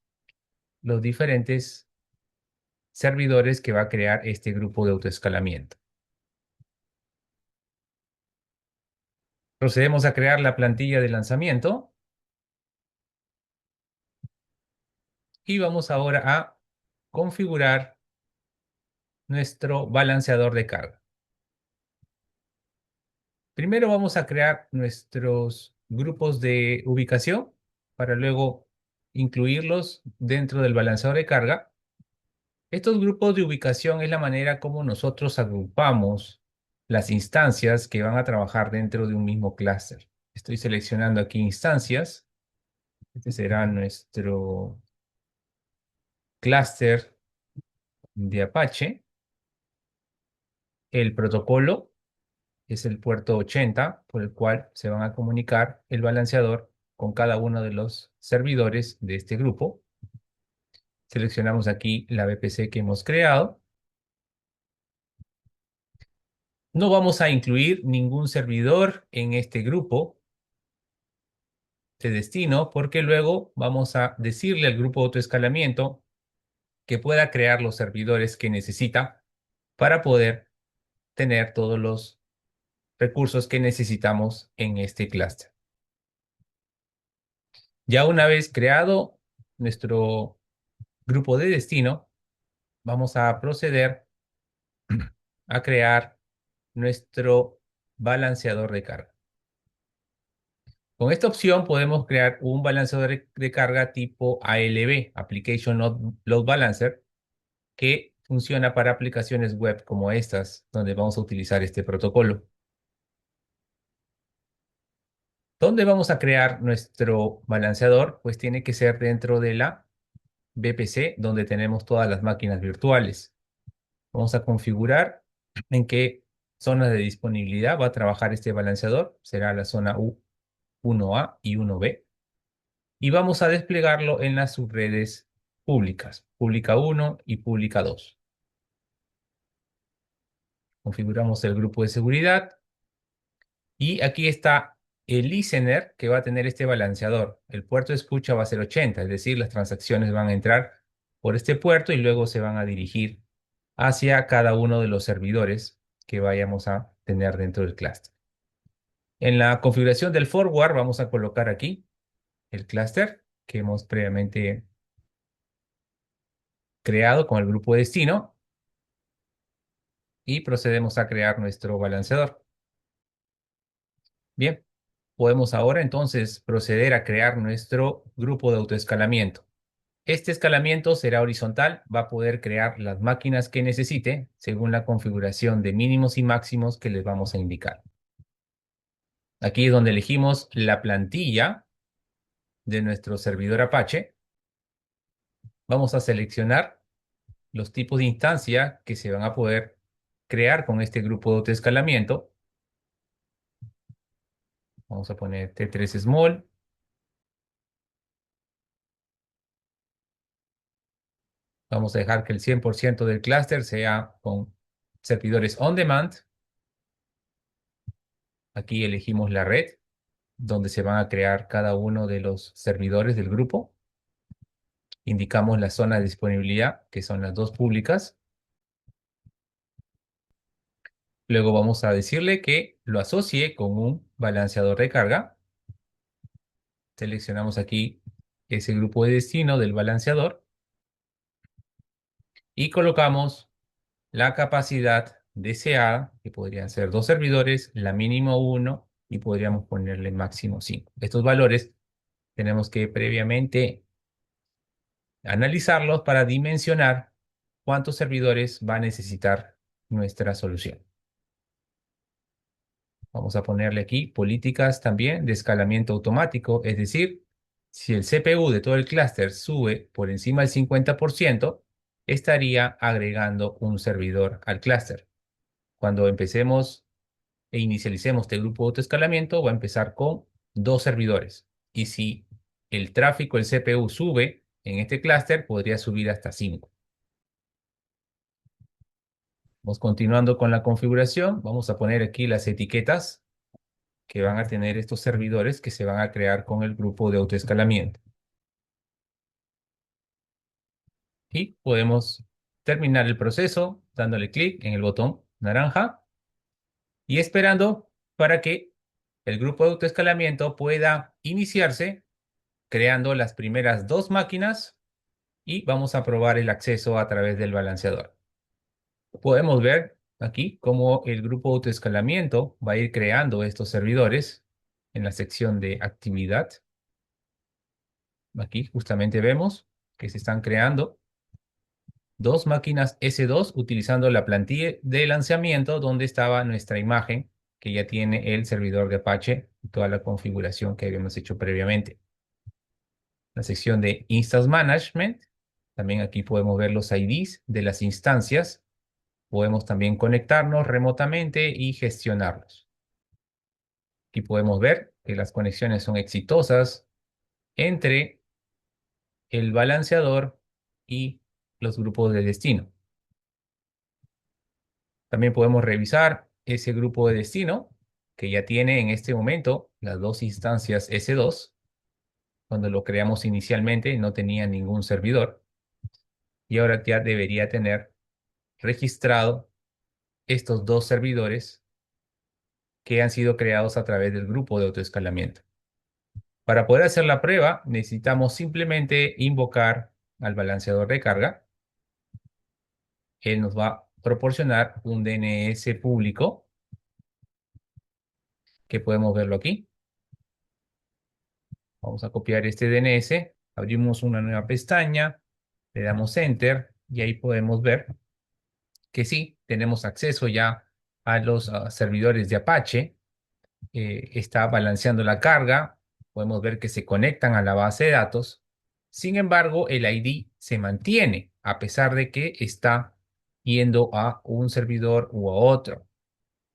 los diferentes servidores que va a crear este grupo de autoescalamiento. Procedemos a crear la plantilla de lanzamiento y vamos ahora a configurar nuestro balanceador de carga. Primero vamos a crear nuestros grupos de ubicación para luego incluirlos dentro del balanceador de carga. Estos grupos de ubicación es la manera como nosotros agrupamos las instancias que van a trabajar dentro de un mismo clúster. Estoy seleccionando aquí instancias. Este será nuestro clúster de Apache. El protocolo es el puerto 80 por el cual se van a comunicar el balanceador con cada uno de los servidores de este grupo. Seleccionamos aquí la VPC que hemos creado. No vamos a incluir ningún servidor en este grupo de destino porque luego vamos a decirle al grupo de autoescalamiento que pueda crear los servidores que necesita para poder tener todos los recursos que necesitamos en este clúster. Ya una vez creado nuestro grupo de destino, vamos a proceder a crear nuestro balanceador de carga. Con esta opción podemos crear un balanceador de carga tipo ALB, Application Load Balancer, que funciona para aplicaciones web como estas, donde vamos a utilizar este protocolo. ¿Dónde vamos a crear nuestro balanceador? Pues tiene que ser dentro de la VPC, donde tenemos todas las máquinas virtuales. Vamos a configurar en qué zonas de disponibilidad va a trabajar este balanceador. Será la zona U1A y 1B. Y vamos a desplegarlo en las subredes públicas, pública 1 y pública 2. Configuramos el grupo de seguridad y aquí está el listener que va a tener este balanceador. El puerto de escucha va a ser 80, es decir, las transacciones van a entrar por este puerto y luego se van a dirigir hacia cada uno de los servidores que vayamos a tener dentro del clúster. En la configuración del forward vamos a colocar aquí el clúster que hemos previamente creado con el grupo de destino y procedemos a crear nuestro balanceador. Bien, podemos ahora entonces proceder a crear nuestro grupo de autoescalamiento. Este escalamiento será horizontal, va a poder crear las máquinas que necesite según la configuración de mínimos y máximos que les vamos a indicar. Aquí es donde elegimos la plantilla de nuestro servidor Apache. Vamos a seleccionar los tipos de instancia que se van a poder crear con este grupo de autoescalamiento. Vamos a poner T3 Small. Vamos a dejar que el 100% del clúster sea con servidores on demand. Aquí elegimos la red donde se van a crear cada uno de los servidores del grupo. Indicamos la zona de disponibilidad, que son las dos públicas. Luego vamos a decirle que lo asocie con un balanceador de carga. Seleccionamos aquí ese grupo de destino del balanceador y colocamos la capacidad deseada, que podrían ser dos servidores, la mínima 1 y podríamos ponerle máximo 5. Estos valores tenemos que previamente analizarlos para dimensionar cuántos servidores va a necesitar nuestra solución. Vamos a ponerle aquí políticas también de escalamiento automático, es decir, si el CPU de todo el clúster sube por encima del 50%, estaría agregando un servidor al clúster. Cuando empecemos e inicialicemos este grupo de autoescalamiento, va a empezar con 2 servidores. Y si el tráfico del CPU sube en este clúster, podría subir hasta 5. Vamos continuando con la configuración. Vamos a poner aquí las etiquetas que van a tener estos servidores que se van a crear con el grupo de autoescalamiento. Y podemos terminar el proceso dándole clic en el botón naranja y esperando para que el grupo de autoescalamiento pueda iniciarse creando las primeras 2 máquinas y vamos a probar el acceso a través del balanceador. Podemos ver aquí cómo el grupo de autoescalamiento va a ir creando estos servidores en la sección de actividad. Aquí justamente vemos que se están creando 2 máquinas S2 utilizando la plantilla de lanzamiento donde estaba nuestra imagen que ya tiene el servidor de Apache y toda la configuración que habíamos hecho previamente. La sección de Instance Management, también aquí podemos ver los IDs de las instancias. Podemos también conectarnos remotamente y gestionarlos. Aquí podemos ver que las conexiones son exitosas entre el balanceador y los grupos de destino. También podemos revisar ese grupo de destino que ya tiene en este momento las 2 instancias S2. Cuando lo creamos inicialmente no tenía ningún servidor y ahora ya debería tener registrado estos 2 servidores que han sido creados a través del grupo de autoescalamiento. Para poder hacer la prueba necesitamos simplemente invocar al balanceador de carga. Él nos va a proporcionar un DNS público que podemos verlo aquí. Vamos a copiar este DNS, abrimos una nueva pestaña, le damos Enter y ahí podemos ver que sí, tenemos acceso ya a los servidores de Apache. Está balanceando la carga, podemos ver que se conectan a la base de datos. Sin embargo, el ID se mantiene a pesar de que está yendo a un servidor u a otro.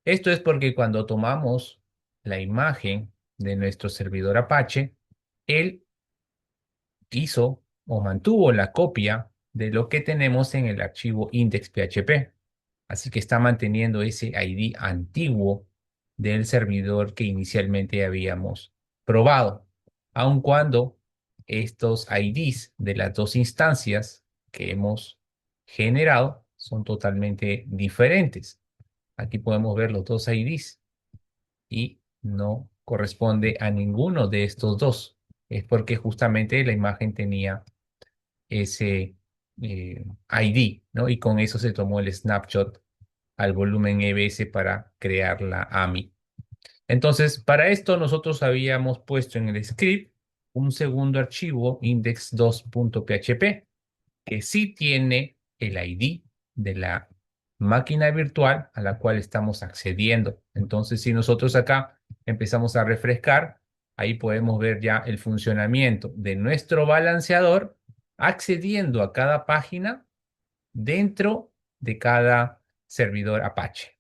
Esto es porque cuando tomamos la imagen de nuestro servidor Apache, él hizo o mantuvo la copia de lo que tenemos en el archivo index.php. Así que está manteniendo ese ID antiguo del servidor que inicialmente habíamos probado, aun cuando estos IDs de las 2 instancias que hemos generado son totalmente diferentes. Aquí podemos ver los 2 IDs y no corresponde a ninguno de estos dos. Es porque justamente la imagen tenía ese ID, ¿no? Y con eso se tomó el snapshot al volumen EBS para crear la AMI. Entonces, para esto nosotros habíamos puesto en el script un segundo archivo index2.php que sí tiene el ID de la máquina virtual a la cual estamos accediendo. Entonces, si nosotros acá empezamos a refrescar, ahí podemos ver ya el funcionamiento de nuestro balanceador accediendo a cada página dentro de cada servidor Apache.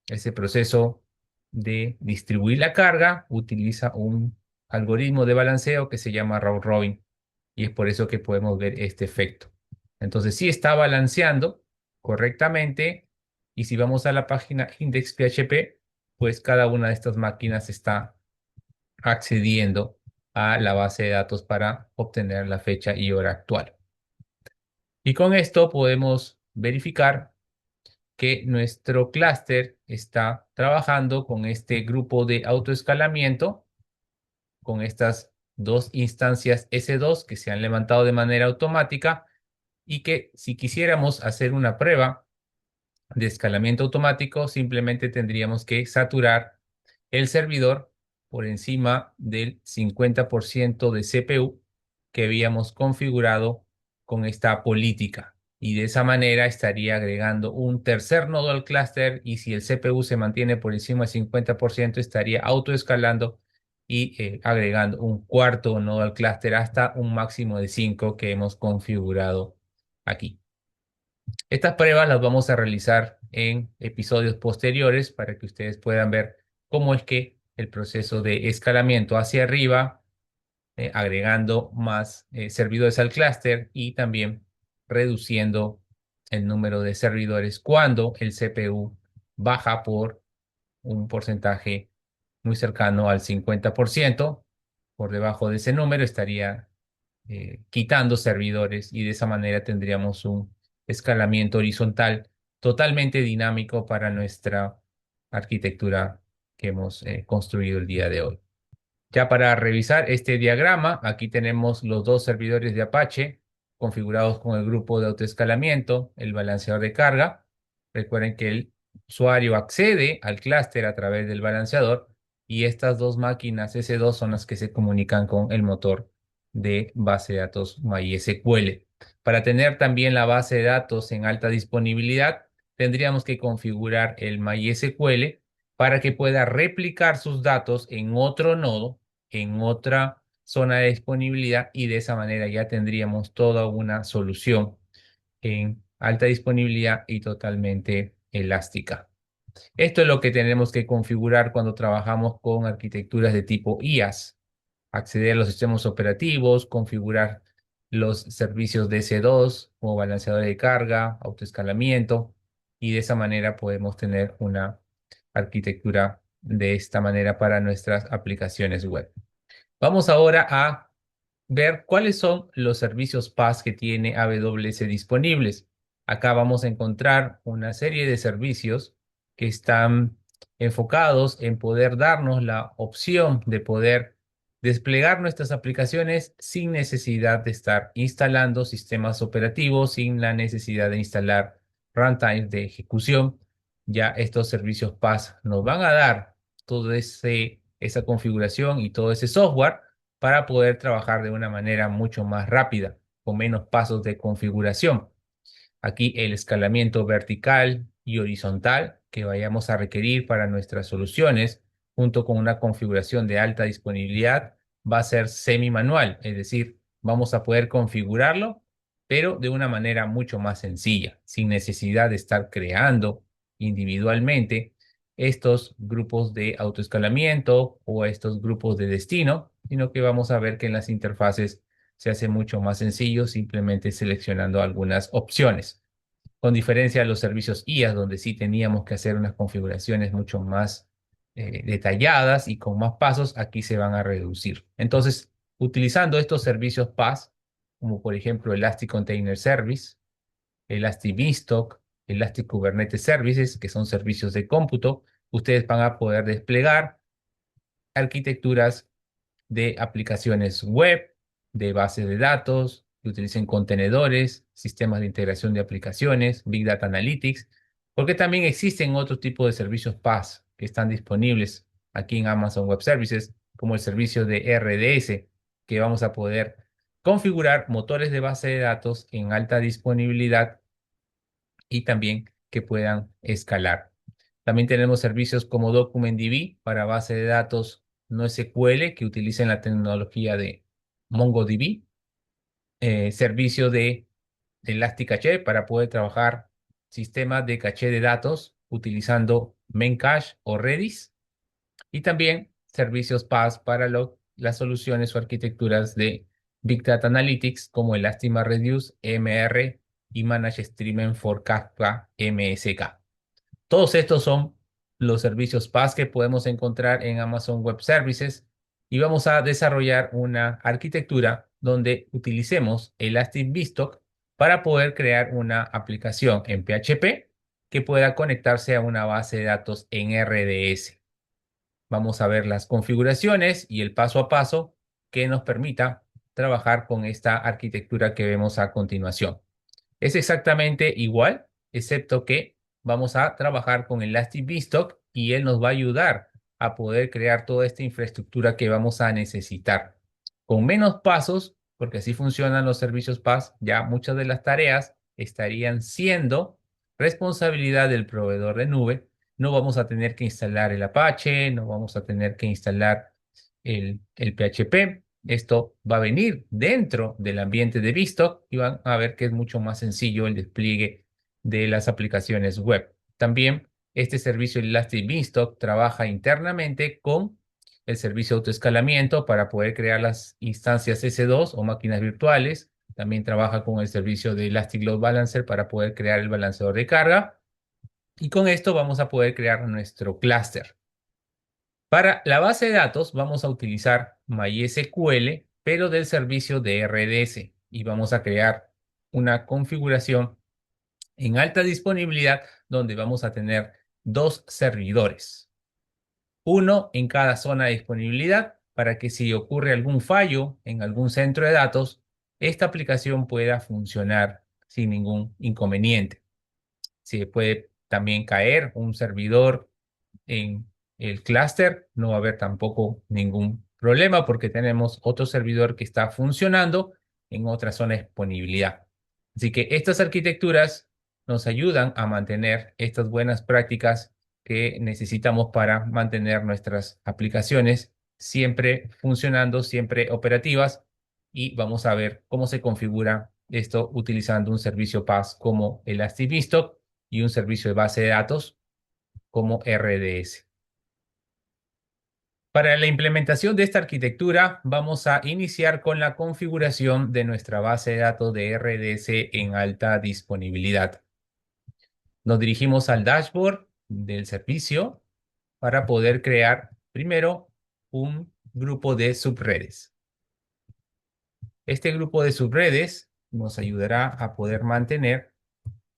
Ese proceso de distribuir la carga utiliza un algoritmo de balanceo que se llama round robin y es por eso que podemos ver este efecto. Entonces sí está balanceando correctamente y si vamos a la página index.php, pues cada una de estas máquinas está accediendo a la base de datos para obtener la fecha y hora actual. Y con esto podemos verificar que nuestro clúster está trabajando con este grupo de autoescalamiento, con estas 2 instancias S2 que se han levantado de manera automática y que si quisiéramos hacer una prueba de escalamiento automático, simplemente tendríamos que saturar el servidor por encima del 50% de CPU que habíamos configurado con esta política. Y de esa manera estaría agregando un tercer nodo al clúster, y si el CPU se mantiene por encima del 50%, estaría autoescalando y agregando un cuarto nodo al clúster hasta un máximo de 5 que hemos configurado aquí. Estas pruebas las vamos a realizar en episodios posteriores para que ustedes puedan ver cómo es que el proceso de escalamiento hacia arriba, agregando más servidores al clúster y también reduciendo el número de servidores cuando el CPU baja por un porcentaje muy cercano al 50%. Por debajo de ese número estaría quitando servidores, y de esa manera tendríamos un escalamiento horizontal totalmente dinámico para nuestra arquitectura que hemos construido el día de hoy. Ya para revisar este diagrama, aquí tenemos los dos servidores de Apache configurados con el grupo de autoescalamiento, el balanceador de carga. Recuerden que el usuario accede al clúster a través del balanceador, y estas dos máquinas S2 son las que se comunican con el motor de base de datos MySQL. Para tener también la base de datos en alta disponibilidad, tendríamos que configurar el MySQL para que pueda replicar sus datos en otro nodo, en otra zona de disponibilidad, y de esa manera ya tendríamos toda una solución en alta disponibilidad y totalmente elástica. Esto es lo que tenemos que configurar cuando trabajamos con arquitecturas de tipo IaaS: acceder a los sistemas operativos, configurar los servicios de S2 como balanceador de carga, autoescalamiento, y de esa manera podemos tener una arquitectura de esta manera para nuestras aplicaciones web. Vamos ahora a ver cuáles son los servicios PaaS que tiene AWS disponibles. Acá vamos a encontrar una serie de servicios que están enfocados en poder darnos la opción de poder desplegar nuestras aplicaciones sin necesidad de estar instalando sistemas operativos, sin la necesidad de instalar runtime de ejecución. Ya estos servicios PaaS nos van a dar toda esa configuración y todo ese software para poder trabajar de una manera mucho más rápida, con menos pasos de configuración. Aquí el escalamiento vertical y horizontal que vayamos a requerir para nuestras soluciones, junto con una configuración de alta disponibilidad, va a ser semi-manual, es decir, vamos a poder configurarlo, pero de una manera mucho más sencilla, sin necesidad de estar creando individualmente estos grupos de autoescalamiento o estos grupos de destino, sino que vamos a ver que en las interfaces se hace mucho más sencillo simplemente seleccionando algunas opciones. Con diferencia de los servicios IaaS, donde sí teníamos que hacer unas configuraciones mucho más detalladas y con más pasos, aquí se van a reducir. Entonces, utilizando estos servicios PaaS, como por ejemplo Elastic Container Service, Elastic Beanstalk, Elastic Kubernetes Services, que son servicios de cómputo, ustedes van a poder desplegar arquitecturas de aplicaciones web, de bases de datos, que utilicen contenedores, sistemas de integración de aplicaciones, Big Data Analytics, porque también existen otros tipos de servicios PaaS que están disponibles aquí en Amazon Web Services, como el servicio de RDS, que vamos a poder configurar motores de base de datos en alta disponibilidad y también que puedan escalar. También tenemos servicios como DocumentDB para base de datos no SQL que utilicen la tecnología de MongoDB, servicio de Elasticache para poder trabajar sistemas de caché de datos utilizando Memcache o Redis, y también servicios PaaS para las soluciones o arquitecturas de Big Data Analytics como Elastic MapReduce, EMR, y Managed Streaming for Kafka, MSK. Todos estos son los servicios PaaS que podemos encontrar en Amazon Web Services, y vamos a desarrollar una arquitectura donde utilicemos Elastic Beanstalk para poder crear una aplicación en PHP que pueda conectarse a una base de datos en RDS. Vamos a ver las configuraciones y el paso a paso que nos permita trabajar con esta arquitectura que vemos a continuación. Es exactamente igual, excepto que vamos a trabajar con Elastic Beanstalk y él nos va a ayudar a poder crear toda esta infraestructura que vamos a necesitar. Con menos pasos, porque así funcionan los servicios PaaS, ya muchas de las tareas estarían siendo responsabilidad del proveedor de nube. No vamos a tener que instalar el Apache, no vamos a tener que instalar el PHP. Esto va a venir dentro del ambiente de Vstock y van a ver que es mucho más sencillo el despliegue de las aplicaciones web. También este servicio Elastic Beanstalk trabaja internamente con el servicio de autoescalamiento para poder crear las instancias S2 o máquinas virtuales. También trabaja con el servicio de Elastic Load Balancer para poder crear el balanceador de carga. Y con esto vamos a poder crear nuestro clúster. Para la base de datos vamos a utilizar MySQL, pero del servicio de RDS. Y vamos a crear una configuración en alta disponibilidad donde vamos a tener dos servidores. Uno en cada zona de disponibilidad para que si ocurre algún fallo en algún centro de datos, esta aplicación pueda funcionar sin ningún inconveniente. Se puede también caer un servidor en el clúster, no va a haber tampoco ningún problema porque tenemos otro servidor que está funcionando en otra zona de disponibilidad. Así que estas arquitecturas nos ayudan a mantener estas buenas prácticas que necesitamos para mantener nuestras aplicaciones siempre funcionando, siempre operativas, y vamos a ver cómo se configura esto utilizando un servicio PaaS como Elastic Beanstalk y un servicio de base de datos como RDS. Para la implementación de esta arquitectura, vamos a iniciar con la configuración de nuestra base de datos de RDS en alta disponibilidad. Nos dirigimos al dashboard del servicio para poder crear primero un grupo de subredes. Este grupo de subredes nos ayudará a poder mantener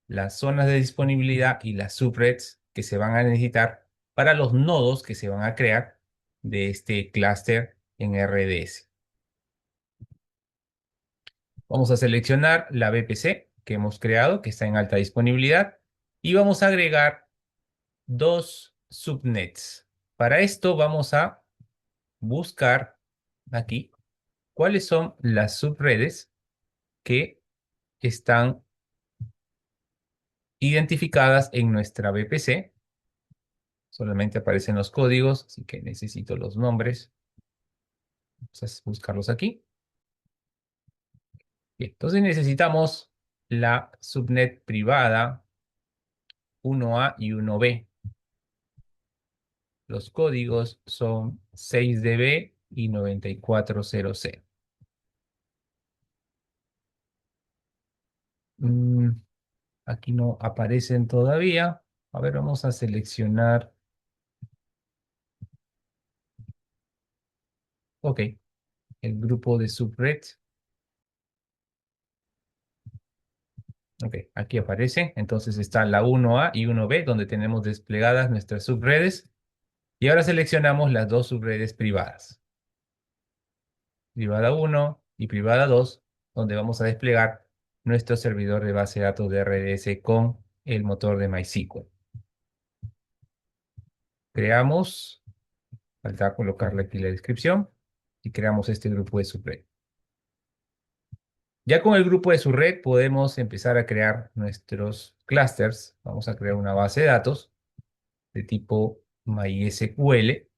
las zonas de disponibilidad y las subredes que se van a necesitar para los nodos que se van a crear de este clúster en RDS. Vamos a seleccionar la VPC que hemos creado, que está en alta disponibilidad, y vamos a agregar dos subnets. Para esto vamos a buscar aquí cuáles son las subredes que están identificadas en nuestra VPC. Solamente aparecen los códigos, así que necesito los nombres. Vamos a buscarlos aquí. Bien, entonces necesitamos la subnet privada 1A y 1B. Los códigos son 6DB y 9400. Aquí no aparecen todavía. A ver, vamos a seleccionar. Ok, el grupo de subred. Ok, aquí aparece. Entonces está la 1A y 1B, donde tenemos desplegadas nuestras subredes. Y ahora seleccionamos las dos subredes privadas. Privada 1 y privada 2, donde vamos a desplegar nuestro servidor de base de datos de RDS con el motor de MySQL. Creamos, falta colocarle aquí la descripción, y creamos este grupo de subred. Ya con el grupo de subred podemos empezar a crear nuestros clusters. Vamos a crear una base de datos de tipo MySQL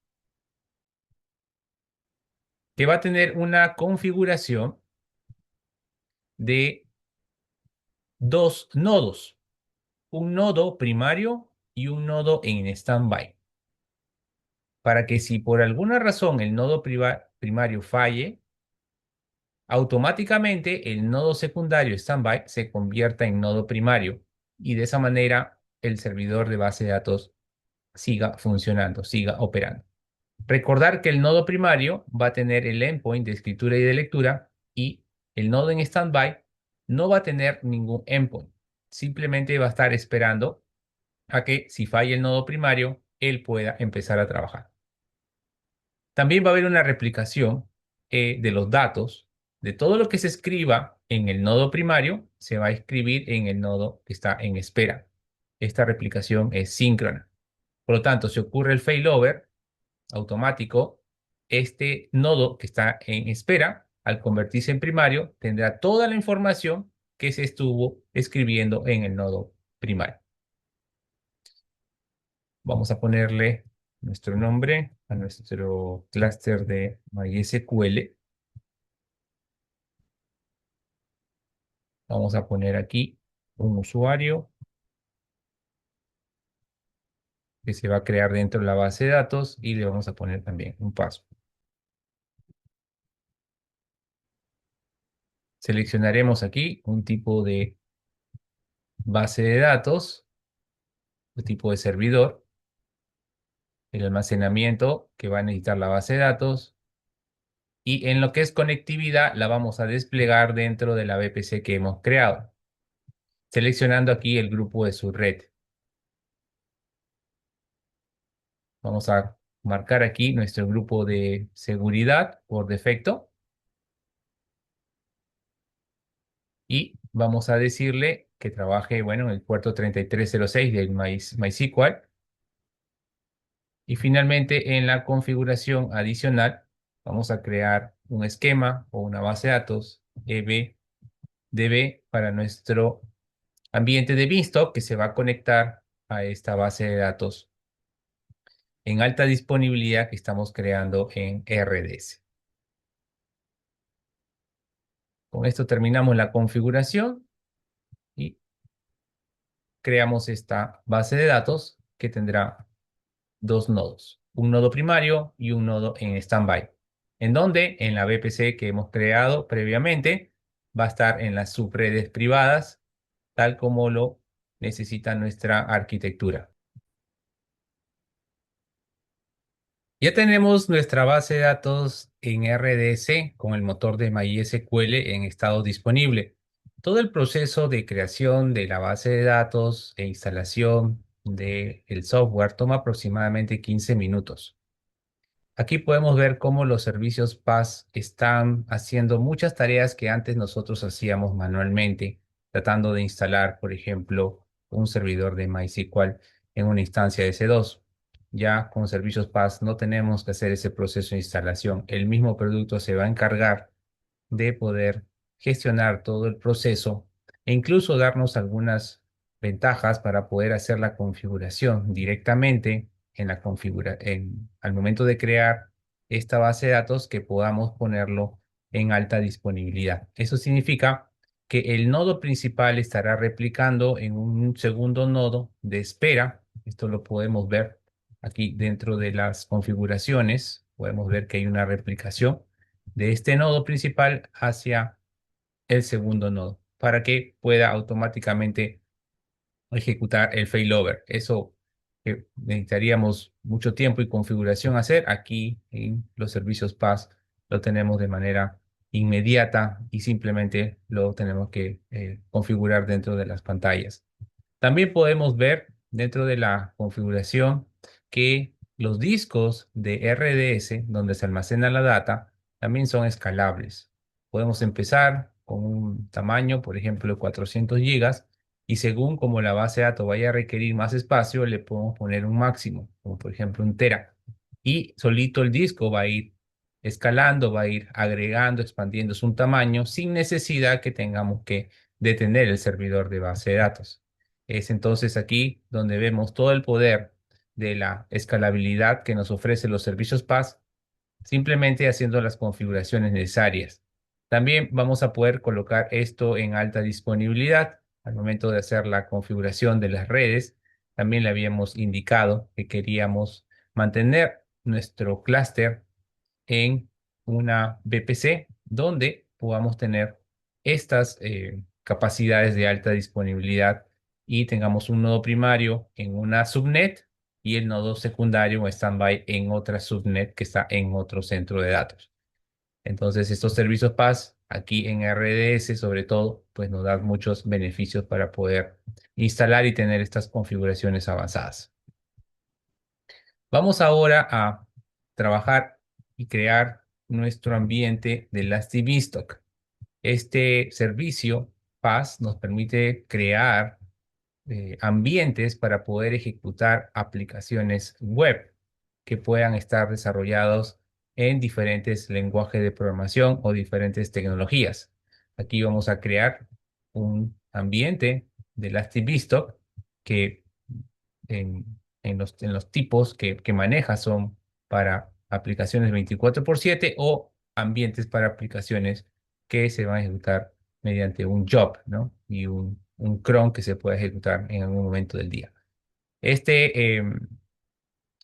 que va a tener una configuración de dos nodos. Un nodo primario y un nodo en standby. Para que si por alguna razón el nodo primario falle, automáticamente el nodo secundario standby se convierta en nodo primario y de esa manera el servidor de base de datos siga funcionando, siga operando. Recordar que el nodo primario va a tener el endpoint de escritura y de lectura y el nodo en standby no va a tener ningún endpoint. Simplemente va a estar esperando a que si falla el nodo primario, él pueda empezar a trabajar. También va a haber una replicación de los datos, de todo lo que se escriba en el nodo primario, se va a escribir en el nodo que está en espera. Esta replicación es síncrona. Por lo tanto, si ocurre el failover, automático, este nodo que está en espera, al convertirse en primario, tendrá toda la información que se estuvo escribiendo en el nodo primario. Vamos a ponerle nuestro nombre a nuestro clúster de MySQL. Vamos a poner aquí un usuario que se va a crear dentro de la base de datos y le vamos a poner también un password. Seleccionaremos aquí un tipo de base de datos, un tipo de servidor, el almacenamiento que va a necesitar la base de datos y en lo que es conectividad la vamos a desplegar dentro de la VPC que hemos creado, seleccionando aquí el grupo de su red. Vamos a marcar aquí nuestro grupo de seguridad por defecto y vamos a decirle que trabaje, bueno, en el puerto 3306 del MySQL. Y finalmente, en la configuración adicional, vamos a crear un esquema o una base de datos EBDB para nuestro ambiente de Beanstalk que se va a conectar a esta base de datos en alta disponibilidad que estamos creando en RDS. Con esto terminamos la configuración y creamos esta base de datos que tendrá dos nodos, un nodo primario y un nodo en standby, en donde en la VPC que hemos creado previamente va a estar en las subredes privadas, tal como lo necesita nuestra arquitectura. Ya tenemos nuestra base de datos en RDS con el motor de MySQL en estado disponible. Todo el proceso de creación de la base de datos e instalación del software toma aproximadamente 15 minutos. Aquí podemos ver cómo los servicios PaaS están haciendo muchas tareas que antes nosotros hacíamos manualmente, tratando de instalar, por ejemplo, un servidor de MySQL en una instancia de S2. Ya con servicios PaaS no tenemos que hacer ese proceso de instalación. El mismo producto se va a encargar de poder gestionar todo el proceso e incluso darnos algunas ventajas para poder hacer la configuración directamente en al momento de crear esta base de datos que podamos ponerlo en alta disponibilidad. Eso significa que el nodo principal estará replicando en un segundo nodo de espera. Esto lo podemos ver aquí dentro de las configuraciones. Podemos ver que hay una replicación de este nodo principal hacia el segundo nodo para que pueda automáticamente ejecutar el failover. Eso que necesitaríamos mucho tiempo y configuración hacer. Aquí en los servicios PaaS lo tenemos de manera inmediata y simplemente lo tenemos que configurar dentro de las pantallas. También podemos ver dentro de la configuración que los discos de RDS, donde se almacena la data, también son escalables. Podemos empezar con un tamaño, por ejemplo, de 400 gigas, y según como la base de datos vaya a requerir más espacio, le podemos poner un máximo, como por ejemplo un tera. Y solito el disco va a ir escalando, va a ir agregando, expandiendo su tamaño sin necesidad que tengamos que detener el servidor de base de datos. Es entonces aquí donde vemos todo el poder de la escalabilidad que nos ofrecen los servicios PaaS, simplemente haciendo las configuraciones necesarias. También vamos a poder colocar esto en alta disponibilidad al momento de hacer la configuración de las redes. También le habíamos indicado que queríamos mantener nuestro clúster en una VPC donde podamos tener estas capacidades de alta disponibilidad y tengamos un nodo primario en una subnet y el nodo secundario o standby en otra subnet que está en otro centro de datos. Entonces, estos servicios PaaS aquí en RDS, sobre todo, pues nos dan muchos beneficios para poder instalar y tener estas configuraciones avanzadas. Vamos ahora a trabajar y crear nuestro ambiente de Elastic Beanstalk. Este servicio PaaS nos permite crear ambientes para poder ejecutar aplicaciones web. que puedan estar desarrollados en diferentes lenguajes de programación o diferentes tecnologías. Aquí vamos a crear un ambiente de Elastic Beanstalk que en los tipos que maneja son para aplicaciones 24/7 o ambientes para aplicaciones que se van a ejecutar mediante un job, ¿no? Y un cron que se puede ejecutar en algún momento del día.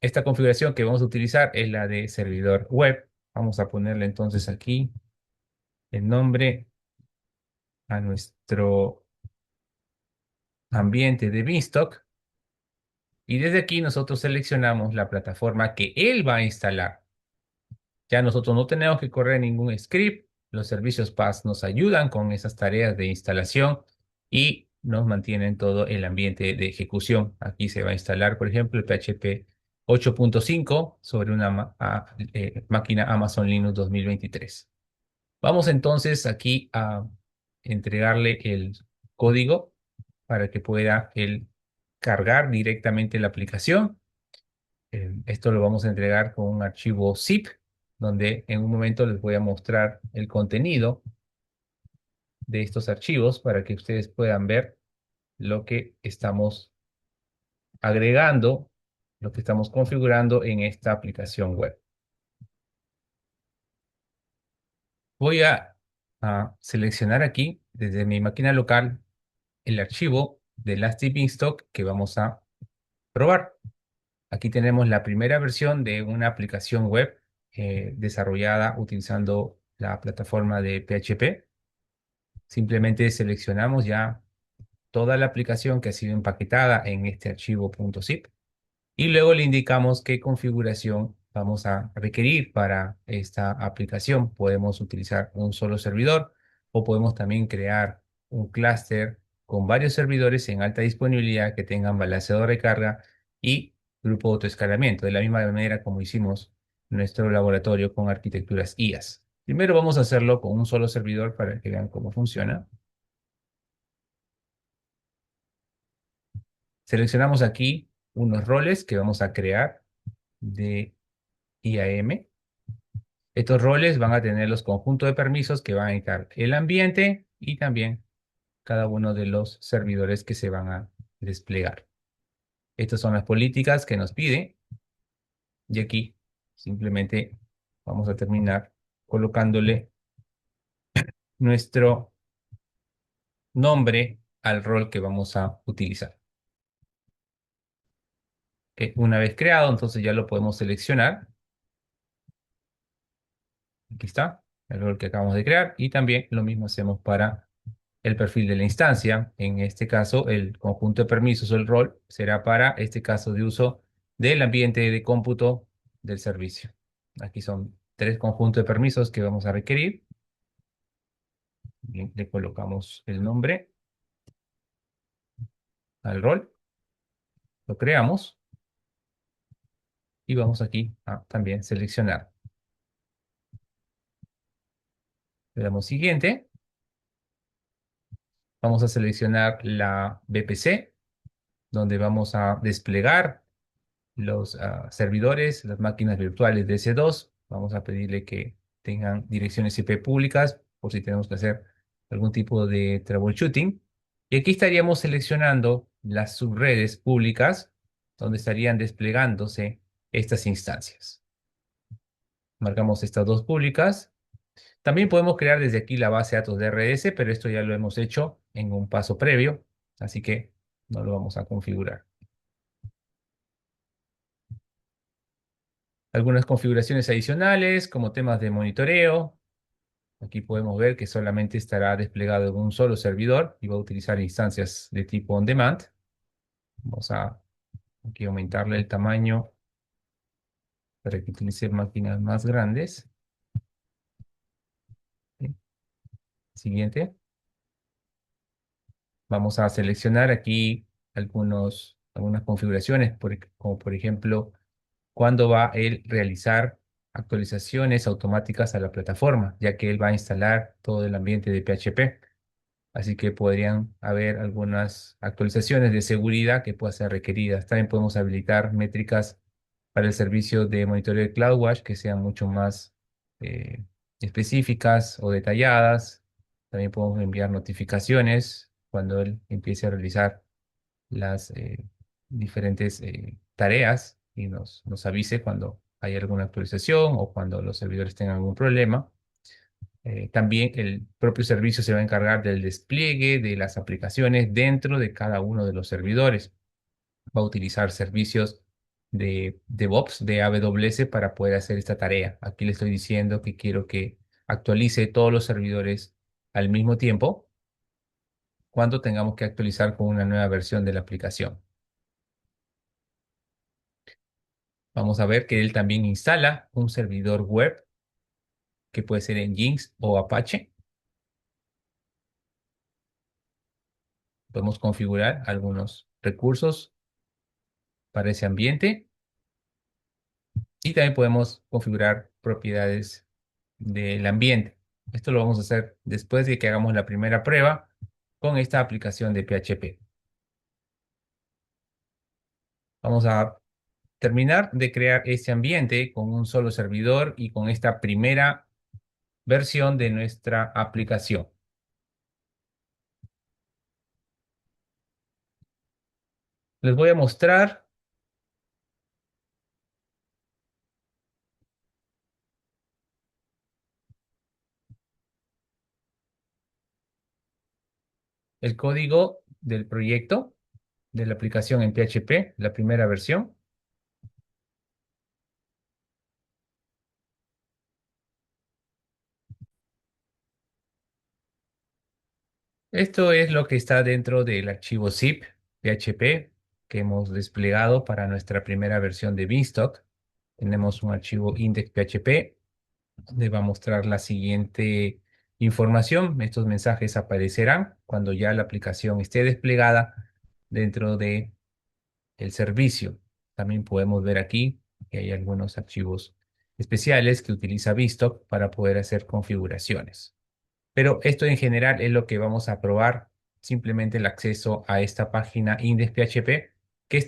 Esta configuración que vamos a utilizar es la de servidor web. Vamos a ponerle entonces aquí el nombre a nuestro ambiente de Beanstalk. Y desde aquí nosotros seleccionamos la plataforma que él va a instalar. Ya nosotros no tenemos que correr ningún script. Los servicios PaaS nos ayudan con esas tareas de instalación y nos mantienen todo el ambiente de ejecución. Aquí se va a instalar, por ejemplo, el PHP 8.5 sobre una máquina Amazon Linux 2023. Vamos entonces aquí a entregarle el código para que pueda él cargar directamente la aplicación. Esto lo vamos a entregar con un archivo zip, donde en un momento les voy a mostrar el contenido de estos archivos para que ustedes puedan ver lo que estamos agregando, lo que estamos configurando en esta aplicación web. Voy a seleccionar aquí desde mi máquina local el archivo de Elastic Beanstalk que vamos a probar. Aquí tenemos la primera versión de una aplicación web desarrollada utilizando la plataforma de PHP. Simplemente seleccionamos ya toda la aplicación que ha sido empaquetada en este archivo .zip y luego le indicamos qué configuración vamos a requerir para esta aplicación. Podemos utilizar un solo servidor o podemos también crear un clúster con varios servidores en alta disponibilidad que tengan balanceador de carga y grupo de autoescalamiento, de la misma manera como hicimos nuestro laboratorio con arquitecturas IaaS. Primero vamos a hacerlo con un solo servidor para que vean cómo funciona. Seleccionamos aquí unos roles que vamos a crear de IAM. Estos roles van a tener los conjuntos de permisos que van a indicar el ambiente y también cada uno de los servidores que se van a desplegar. Estas son las políticas que nos pide y aquí simplemente vamos a terminar colocándole nuestro nombre al rol que vamos a utilizar. Una vez creado, entonces ya lo podemos seleccionar. Aquí está el rol que acabamos de crear y también lo mismo hacemos para el perfil de la instancia. En este caso, el conjunto de permisos o el rol será para este caso de uso del ambiente de cómputo del servicio. Aquí son 3 conjuntos de permisos que vamos a requerir. Bien, le colocamos el nombre al rol, lo creamos y vamos aquí a también seleccionar. Le damos siguiente. Vamos a seleccionar la VPC, donde vamos a desplegar los servidores, las máquinas virtuales de S2. Vamos a pedirle que tengan direcciones IP públicas por si tenemos que hacer algún tipo de troubleshooting. Y aquí estaríamos seleccionando las subredes públicas donde estarían desplegándose estas instancias. Marcamos estas dos públicas. También podemos crear desde aquí la base de datos de RDS, pero esto ya lo hemos hecho en un paso previo, así que no lo vamos a configurar. Algunas configuraciones adicionales, como temas de monitoreo. Aquí podemos ver que solamente estará desplegado en un solo servidor y va a utilizar instancias de tipo on demand. Vamos a aquí aumentarle el tamaño para que utilice máquinas más grandes. ¿Sí? Siguiente. Vamos a seleccionar aquí algunas configuraciones, como por ejemplo, cuándo va a él realizar actualizaciones automáticas a la plataforma, ya que él va a instalar todo el ambiente de PHP. Así que podrían haber algunas actualizaciones de seguridad que puedan ser requeridas. También podemos habilitar métricas para el servicio de monitoreo de CloudWatch que sean mucho más eh, específicas o detalladas. También podemos enviar notificaciones cuando él empiece a realizar las diferentes tareas y nos avise cuando hay alguna actualización o cuando los servidores tengan algún problema. También el propio servicio se va a encargar del despliegue de las aplicaciones dentro de cada uno de los servidores. Va a utilizar servicios de DevOps, de AWS, para poder hacer esta tarea. Aquí le estoy diciendo que quiero que actualice todos los servidores al mismo tiempo cuando tengamos que actualizar con una nueva versión de la aplicación. Vamos a ver que él también instala un servidor web que puede ser en Jinx o Apache. Podemos configurar algunos recursos para ese ambiente y también podemos configurar propiedades del ambiente. Esto lo vamos a hacer después de que hagamos la primera prueba con esta aplicación de PHP. Vamos a terminar de crear este ambiente con un solo servidor y con esta primera versión de nuestra aplicación. Les voy a mostrar el código del proyecto de la aplicación en PHP, la primera versión. Esto es lo que está dentro del archivo zip PHP que hemos desplegado para nuestra primera versión de Beanstalk. Tenemos un archivo index.php donde va a mostrar la siguiente información. Estos mensajes aparecerán cuando ya la aplicación esté desplegada dentro de el servicio. También podemos ver aquí que hay algunos archivos especiales que utiliza Beanstalk para poder hacer configuraciones. Pero esto en general es lo que vamos a probar, simplemente el acceso a esta página index.php que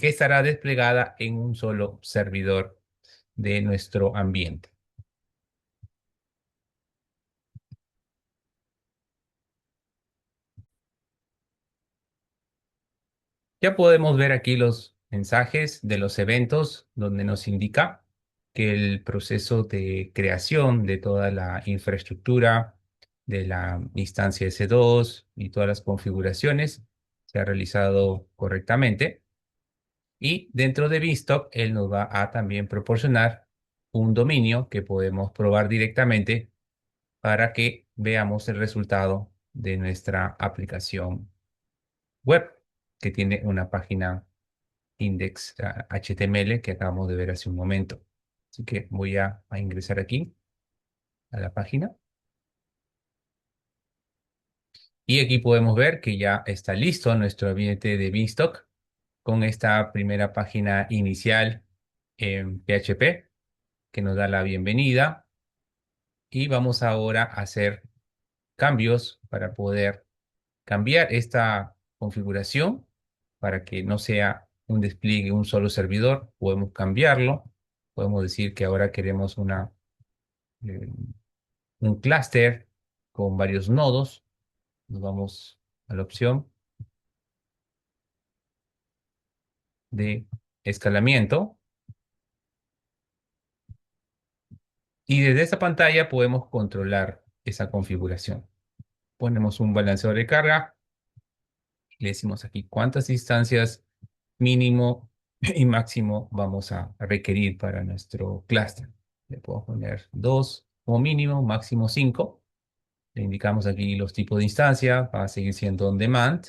que estará desplegada en un solo servidor de nuestro ambiente. Ya podemos ver aquí los mensajes de los eventos donde nos indica que el proceso de creación de toda la infraestructura de la instancia S2 y todas las configuraciones se ha realizado correctamente. Y dentro de Beanstalk, él nos va a también proporcionar un dominio que podemos probar directamente para que veamos el resultado de nuestra aplicación web, que tiene una página index HTML que acabamos de ver hace un momento. Así que voy a ingresar aquí a la página. Y aquí podemos ver que ya está listo nuestro ambiente de Beanstalk con esta primera página inicial en PHP que nos da la bienvenida. Y vamos ahora a hacer cambios para poder cambiar esta configuración para que no sea un despliegue, un solo servidor. Podemos cambiarlo. Podemos decir que ahora queremos eh, un clúster con varios nodos. Nos vamos a la opción de escalamiento. Y desde esta pantalla podemos controlar esa configuración. Ponemos un balanceador de carga. Le decimos aquí cuántas instancias mínimo y máximo vamos a requerir para nuestro clúster. Le puedo poner 2 como mínimo, máximo 5. Le indicamos aquí los tipos de instancia. Va a seguir siendo on demand.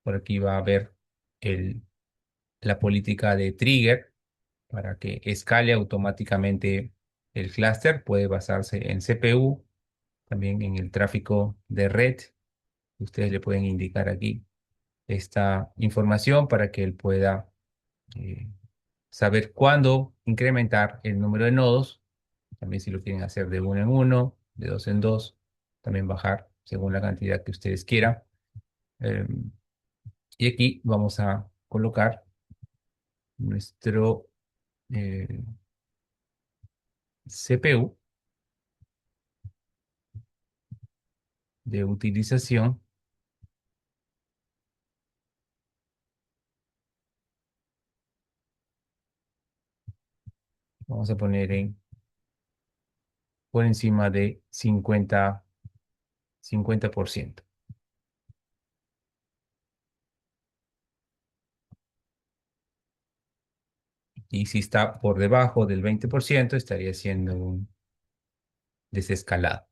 Por aquí va a haber la política de trigger para que escale automáticamente el clúster. Puede basarse en CPU, también en el tráfico de red. Ustedes le pueden indicar aquí esta información para que él pueda eh, saber cuándo incrementar el número de nodos. También si lo quieren hacer de uno en uno, de dos en dos, también bajar según la cantidad que ustedes quieran. Y aquí vamos a colocar nuestro eh, CPU de utilización. Vamos a poner por encima de 50%. Y si está por debajo del 20%, estaría siendo un desescalado.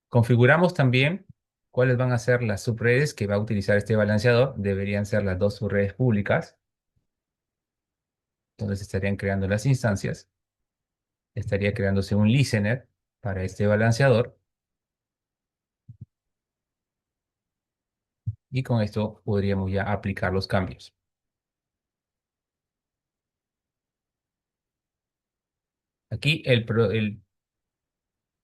Configuramos también cuáles van a ser las subredes que va a utilizar este balanceador. Deberían ser las dos subredes públicas. Entonces estarían creando las instancias. Estaría creándose un listener para este balanceador. Y con esto podríamos ya aplicar los cambios. Aquí el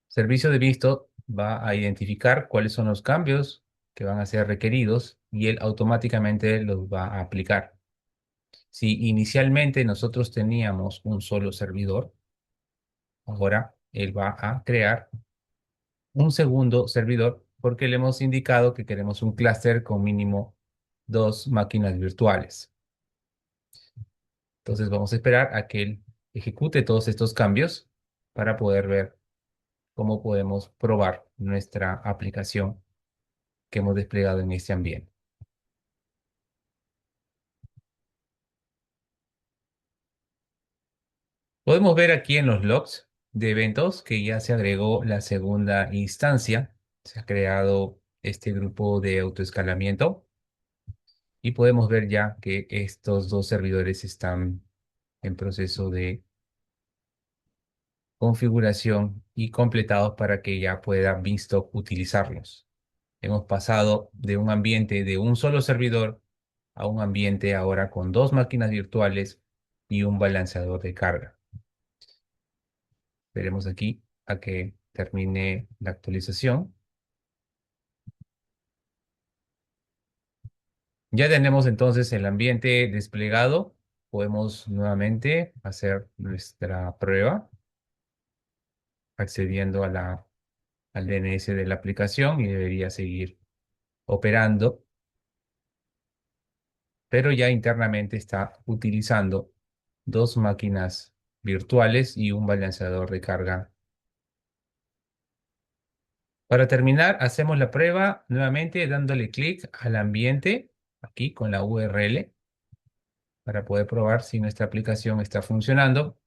servicio de visto va a identificar cuáles son los cambios que van a ser requeridos y él automáticamente los va a aplicar. Si inicialmente nosotros teníamos un solo servidor, ahora él va a crear un segundo servidor porque le hemos indicado que queremos un clúster con mínimo 2 máquinas virtuales. Entonces vamos a esperar a que él ejecute todos estos cambios para poder ver cómo podemos probar nuestra aplicación que hemos desplegado en este ambiente. Podemos ver aquí en los logs de eventos que ya se agregó la segunda instancia. Se ha creado este grupo de autoescalamiento y podemos ver ya que estos dos servidores están en proceso de configuración y completados para que ya pueda Beanstalk utilizarlos. Hemos pasado de un ambiente de un solo servidor a un ambiente ahora con 2 máquinas virtuales y un balanceador de carga. Veremos aquí a que termine la actualización. Ya tenemos entonces el ambiente desplegado. Podemos nuevamente hacer nuestra prueba accediendo al DNS de la aplicación y debería seguir operando, pero ya internamente está utilizando 2 máquinas virtuales y un balanceador de carga. Para terminar, hacemos la prueba nuevamente dándole clic al ambiente aquí con la URL para poder probar si nuestra aplicación está funcionando.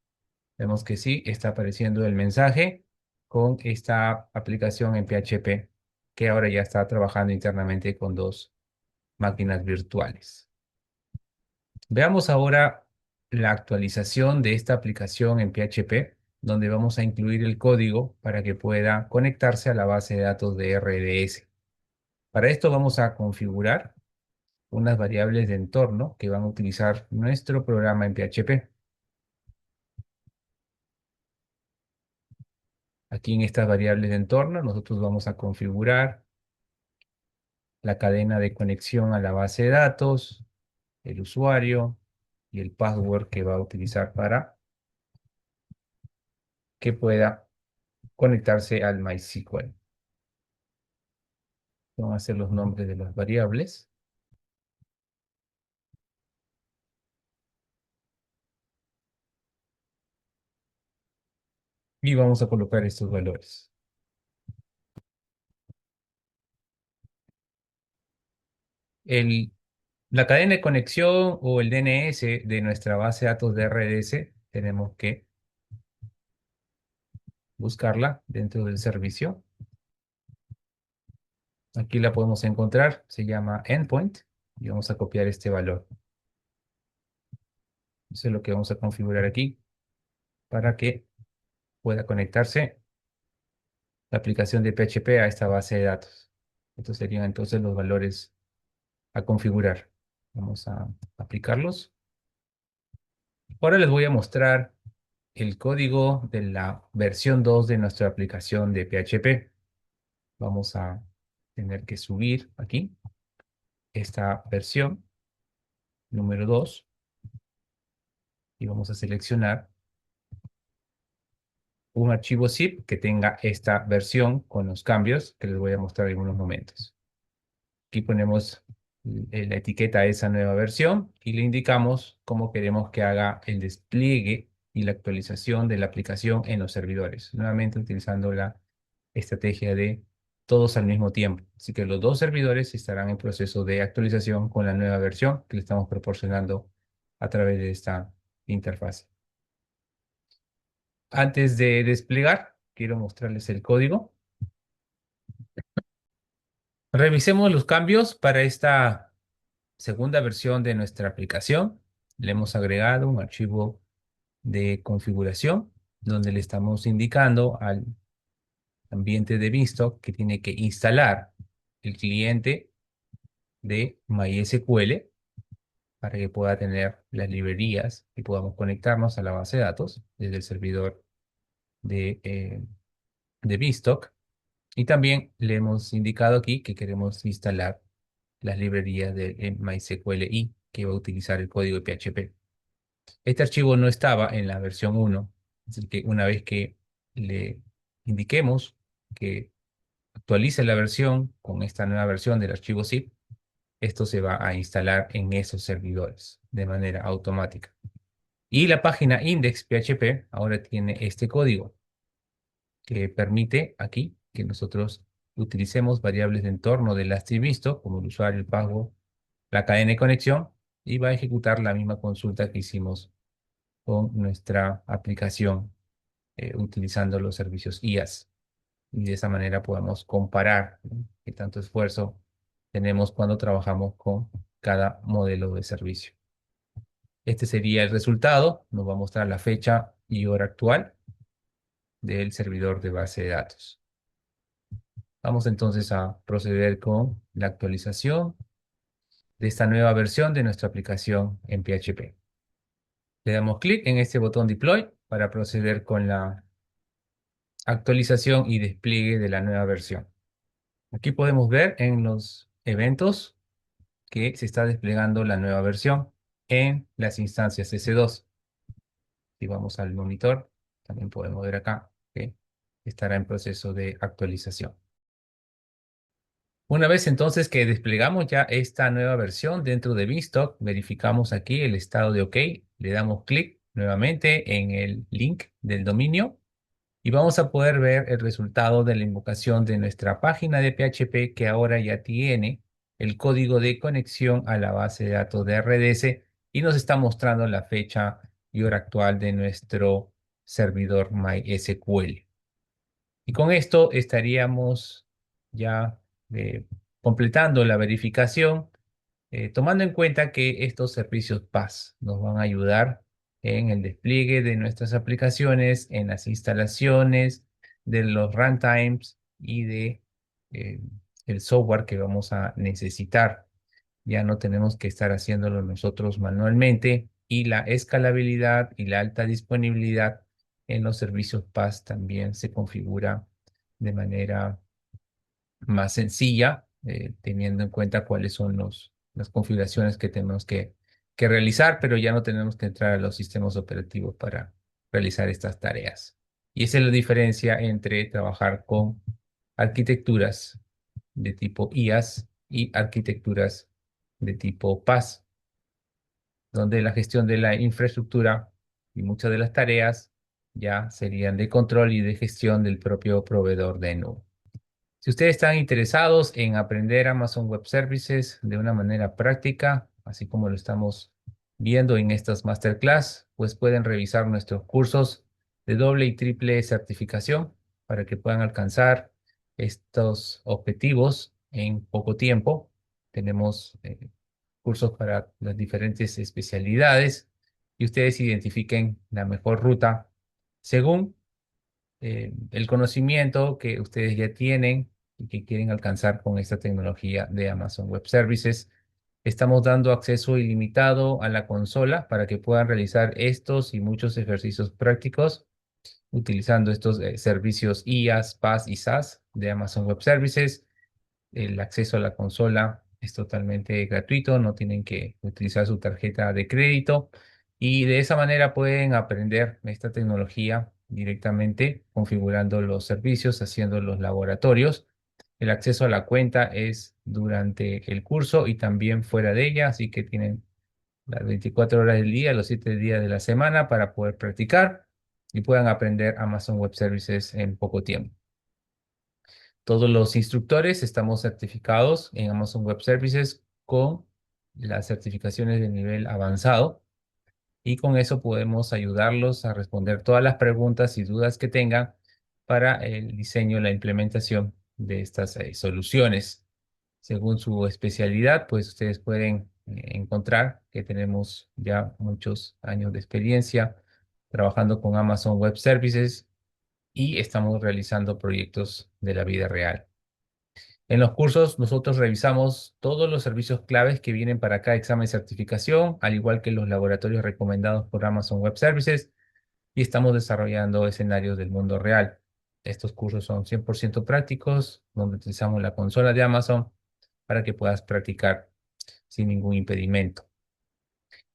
Vemos que sí, está apareciendo el mensaje con esta aplicación en PHP que ahora ya está trabajando internamente con 2 máquinas virtuales. Veamos ahora la actualización de esta aplicación en PHP, donde vamos a incluir el código para que pueda conectarse a la base de datos de RDS. Para esto vamos a configurar unas variables de entorno que van a utilizar nuestro programa en PHP. Aquí en estas variables de entorno nosotros vamos a configurar la cadena de conexión a la base de datos, el usuario y el password que va a utilizar para que pueda conectarse al MySQL. Vamos a hacer los nombres de las variables. Y vamos a colocar estos valores. El, la cadena de conexión o el DNS de nuestra base de datos de RDS, tenemos que buscarla dentro del servicio. Aquí la podemos encontrar, se llama endpoint y vamos a copiar este valor. Eso es lo que vamos a configurar aquí para que pueda conectarse la aplicación de PHP a esta base de datos. Estos serían entonces los valores a configurar. Vamos a aplicarlos. Ahora les voy a mostrar el código de la versión 2 de nuestra aplicación de PHP. Vamos a tener que subir aquí. esta versión número 2 y vamos a seleccionar un archivo zip que tenga esta versión con los cambios que les voy a mostrar en unos momentos. Aquí ponemos la etiqueta a esa nueva versión y le indicamos cómo queremos que haga el despliegue y la actualización de la aplicación en los servidores. Nuevamente utilizando la estrategia de todos al mismo tiempo. Así que los dos servidores estarán en proceso de actualización con la nueva versión que le estamos proporcionando a través de esta interfaz. Antes de desplegar, quiero mostrarles el código. Revisemos los cambios para esta segunda versión de nuestra aplicación. Le hemos agregado un archivo de configuración donde le estamos indicando al ambiente de Beanstalk que tiene que instalar el cliente de MySQL para que pueda tener las librerías y podamos conectarnos a la base de datos desde el servidor de Beanstalk. Y también le hemos indicado aquí que queremos instalar las librerías de MySQLi que va a utilizar el código de PHP. Este archivo no estaba en la versión 1, así que una vez que le indiquemos que actualice la versión con esta nueva versión del archivo zip, esto se va a instalar en esos servidores de manera automática. Y la página index.php ahora tiene este código que permite aquí que nosotros utilicemos variables de entorno de Elastic como el usuario, el password, la cadena de conexión y va a ejecutar la misma consulta que hicimos con nuestra aplicación utilizando los servicios IaaS. Y de esa manera podemos comparar, ¿no?, qué tanto esfuerzo tenemos cuando trabajamos con cada modelo de servicio. Este sería el resultado. Nos va a mostrar la fecha y hora actual del servidor de base de datos. Vamos entonces a proceder con la actualización de esta nueva versión de nuestra aplicación en PHP. Le damos clic en este botón Deploy para proceder con la actualización y despliegue de la nueva versión. Aquí podemos ver en los eventos que se está desplegando la nueva versión en las instancias S2. Si vamos al monitor, también podemos ver acá que estará en proceso de actualización. Una vez entonces que desplegamos ya esta nueva versión dentro de Beanstalk, verificamos aquí el estado de OK, le damos clic nuevamente en el link del dominio y vamos a poder ver el resultado de la invocación de nuestra página de PHP que ahora ya tiene el código de conexión a la base de datos de RDS y nos está mostrando la fecha y hora actual de nuestro servidor MySQL. Y con esto estaríamos ya completando la verificación, tomando en cuenta que estos servicios PaaS nos van a ayudar en el despliegue de nuestras aplicaciones, en las instalaciones, de los runtimes y de el software que vamos a necesitar. Ya no tenemos que estar haciéndolo nosotros manualmente y la escalabilidad y la alta disponibilidad en los servicios PaaS también se configura de manera más sencilla, teniendo en cuenta cuáles son las configuraciones que tenemos que realizar, pero ya no tenemos que entrar a los sistemas operativos para realizar estas tareas. Y esa es la diferencia entre trabajar con arquitecturas de tipo IaaS y arquitecturas de tipo PaaS, donde la gestión de la infraestructura y muchas de las tareas ya serían de control y de gestión del propio proveedor de nube. Si ustedes están interesados en aprender Amazon Web Services de una manera práctica, así como lo estamos viendo en estas masterclass, pues pueden revisar nuestros cursos de doble y triple certificación para que puedan alcanzar estos objetivos en poco tiempo. Tenemos cursos para las diferentes especialidades y ustedes identifiquen la mejor ruta según el conocimiento que ustedes ya tienen y que quieren alcanzar con esta tecnología de Amazon Web Services. Estamos dando acceso ilimitado a la consola para que puedan realizar estos y muchos ejercicios prácticos utilizando estos servicios IaaS, PaaS y SaaS de Amazon Web Services. El acceso a la consola es totalmente gratuito, no tienen que utilizar su tarjeta de crédito y de esa manera pueden aprender esta tecnología directamente configurando los servicios, haciendo los laboratorios. El acceso a la cuenta es durante el curso y también fuera de ella, así que tienen las 24 horas del día, los 7 días de la semana para poder practicar y puedan aprender Amazon Web Services en poco tiempo. Todos los instructores estamos certificados en Amazon Web Services con las certificaciones de nivel avanzado y con eso podemos ayudarlos a responder todas las preguntas y dudas que tengan para el diseño y la implementación de estas soluciones. Según su especialidad, pues ustedes pueden encontrar que tenemos ya muchos años de experiencia trabajando con Amazon Web Services y estamos realizando proyectos de la vida real. En los cursos nosotros revisamos todos los servicios claves que vienen para cada examen de certificación, al igual que los laboratorios recomendados por Amazon Web Services, y estamos desarrollando escenarios del mundo real. Estos cursos son 100% prácticos, donde utilizamos la consola de Amazon para que puedas practicar sin ningún impedimento.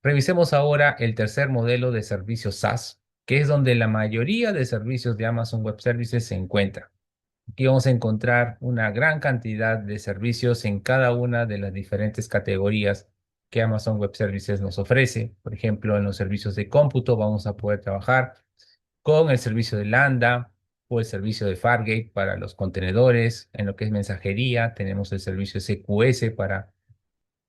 Revisemos ahora el tercer modelo de servicios SaaS, que es donde la mayoría de servicios de Amazon Web Services se encuentra. Aquí vamos a encontrar una gran cantidad de servicios en cada una de las diferentes categorías que Amazon Web Services nos ofrece. Por ejemplo, en los servicios de cómputo vamos a poder trabajar con el servicio de Lambda o el servicio de Fargate para los contenedores. En lo que es mensajería, tenemos el servicio SQS para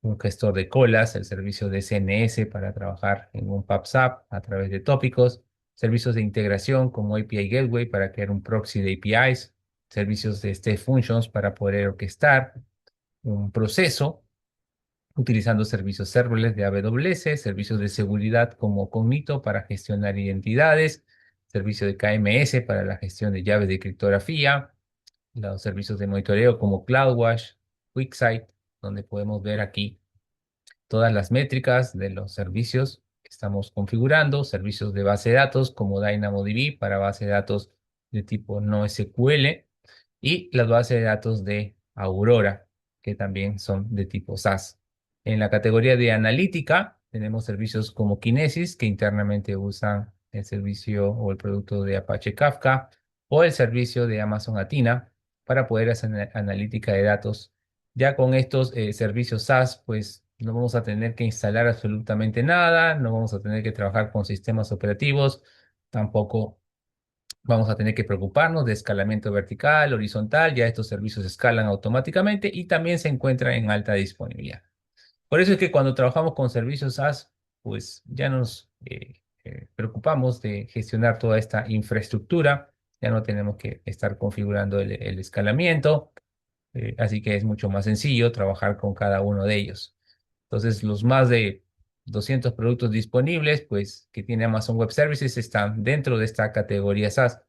un gestor de colas, el servicio de SNS para trabajar en un PubSub a través de tópicos, servicios de integración como API Gateway para crear un proxy de APIs, servicios de Step Functions para poder orquestar un proceso utilizando servicios serverless de AWS, servicios de seguridad como Cognito para gestionar identidades, servicio de KMS para la gestión de llaves de criptografía, los servicios de monitoreo como CloudWatch, QuickSight, donde podemos ver aquí todas las métricas de los servicios que estamos configurando, servicios de base de datos como DynamoDB para base de datos de tipo NoSQL y las bases de datos de Aurora, que también son de tipo SAS. En la categoría de analítica tenemos servicios como Kinesis, que internamente usan el servicio o el producto de Apache Kafka, o el servicio de Amazon Athena para poder hacer analítica de datos. Ya con estos servicios SaaS, pues no vamos a tener que instalar absolutamente nada, no vamos a tener que trabajar con sistemas operativos, tampoco vamos a tener que preocuparnos de escalamiento vertical, horizontal, ya estos servicios escalan automáticamente y también se encuentran en alta disponibilidad. Por eso es que cuando trabajamos con servicios SaaS, pues ya nos preocupamos de gestionar toda esta infraestructura, ya no tenemos que estar configurando el escalamiento, así que es mucho más sencillo trabajar con cada uno de ellos. Entonces, los más de 200 productos disponibles, pues, que tiene Amazon Web Services están dentro de esta categoría SaaS.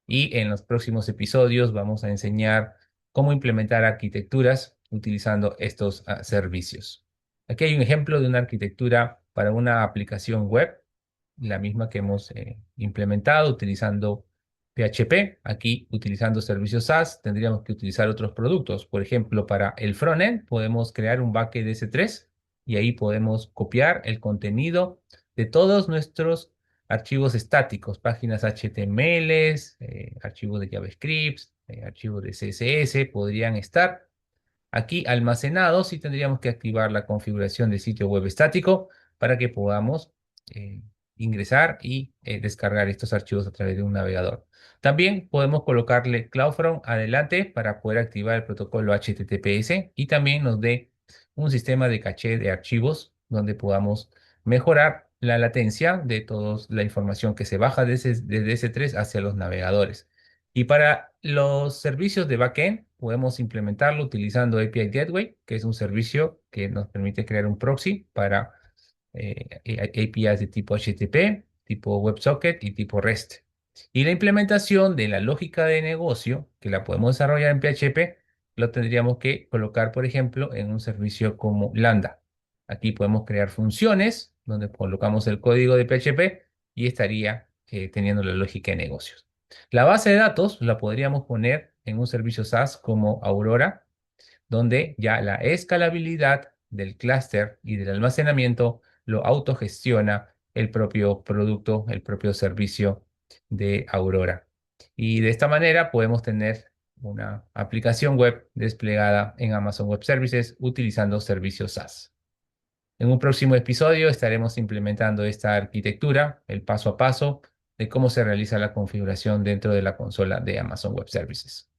Y en los próximos episodios vamos a enseñar cómo implementar arquitecturas utilizando estos servicios. Aquí hay un ejemplo de una arquitectura para una aplicación web, la misma que hemos implementado utilizando PHP. Aquí, utilizando servicios SaaS, tendríamos que utilizar otros productos. Por ejemplo, para el frontend podemos crear un bucket S3 y ahí podemos copiar el contenido de todos nuestros archivos estáticos, páginas HTML, archivos de JavaScript, archivos de CSS, podrían estar aquí almacenados y tendríamos que activar la configuración de sitio web estático para que podamos eh, ingresar y descargar estos archivos a través de un navegador. También podemos colocarle CloudFront adelante para poder activar el protocolo HTTPS y también nos dé un sistema de caché de archivos donde podamos mejorar la latencia de toda la información que se baja desde S3 hacia los navegadores. Y para los servicios de backend, podemos implementarlo utilizando API Gateway, que es un servicio que nos permite crear un proxy para APIs de tipo HTTP, tipo WebSocket y tipo REST. Y la implementación de la lógica de negocio, que la podemos desarrollar en PHP, lo tendríamos que colocar, por ejemplo, en un servicio como Lambda. Aquí podemos crear funciones donde colocamos el código de PHP y estaría teniendo la lógica de negocios. La base de datos la podríamos poner en un servicio SaaS como Aurora, donde ya la escalabilidad del clúster y del almacenamiento lo autogestiona el propio producto, el propio servicio de Aurora. Y de esta manera podemos tener una aplicación web desplegada en Amazon Web Services utilizando servicios SaaS. En un próximo episodio estaremos implementando esta arquitectura, el paso a paso de cómo se realiza la configuración dentro de la consola de Amazon Web Services.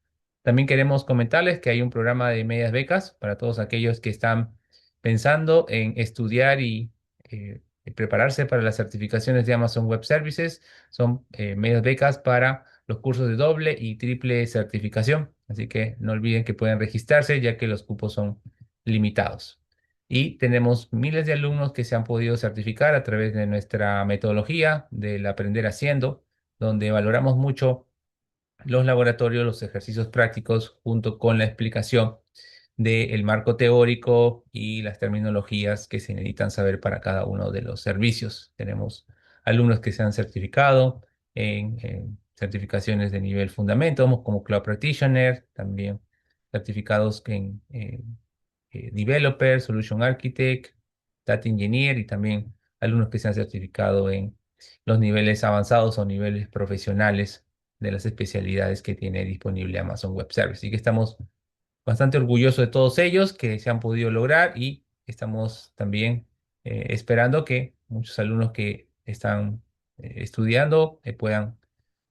También queremos comentarles que hay un programa de medias becas para todos aquellos que están pensando en estudiar y prepararse para las certificaciones de Amazon Web Services. Son medias becas para los cursos de doble y triple certificación. Así que no olviden que pueden registrarse ya que los cupos son limitados. Y tenemos miles de alumnos que se han podido certificar a través de nuestra metodología del aprender haciendo, donde valoramos mucho los laboratorios, los ejercicios prácticos, junto con la explicación del marco teórico y las terminologías que se necesitan saber para cada uno de los servicios. Tenemos alumnos que se han certificado en certificaciones de nivel fundamento, como Cloud Practitioner, también certificados en Developer, Solution Architect, Data Engineer y también alumnos que se han certificado en los niveles avanzados o niveles profesionales de las especialidades que tiene disponible Amazon Web Service. Y que estamos bastante orgullosos de todos ellos que se han podido lograr y estamos también esperando que muchos alumnos que están estudiando puedan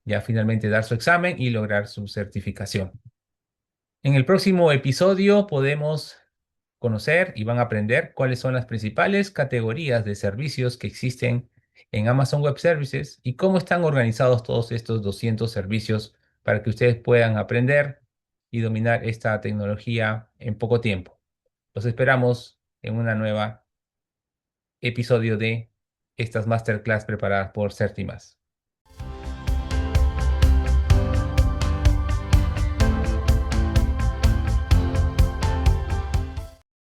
ya finalmente dar su examen y lograr su certificación. En el próximo episodio podemos conocer y van a aprender cuáles son las principales categorías de servicios que existen en Amazon Web Services y cómo están organizados todos estos 200 servicios para que ustedes puedan aprender y dominar esta tecnología en poco tiempo. Los esperamos en una nueva episodio de estas masterclass preparadas por Certimas.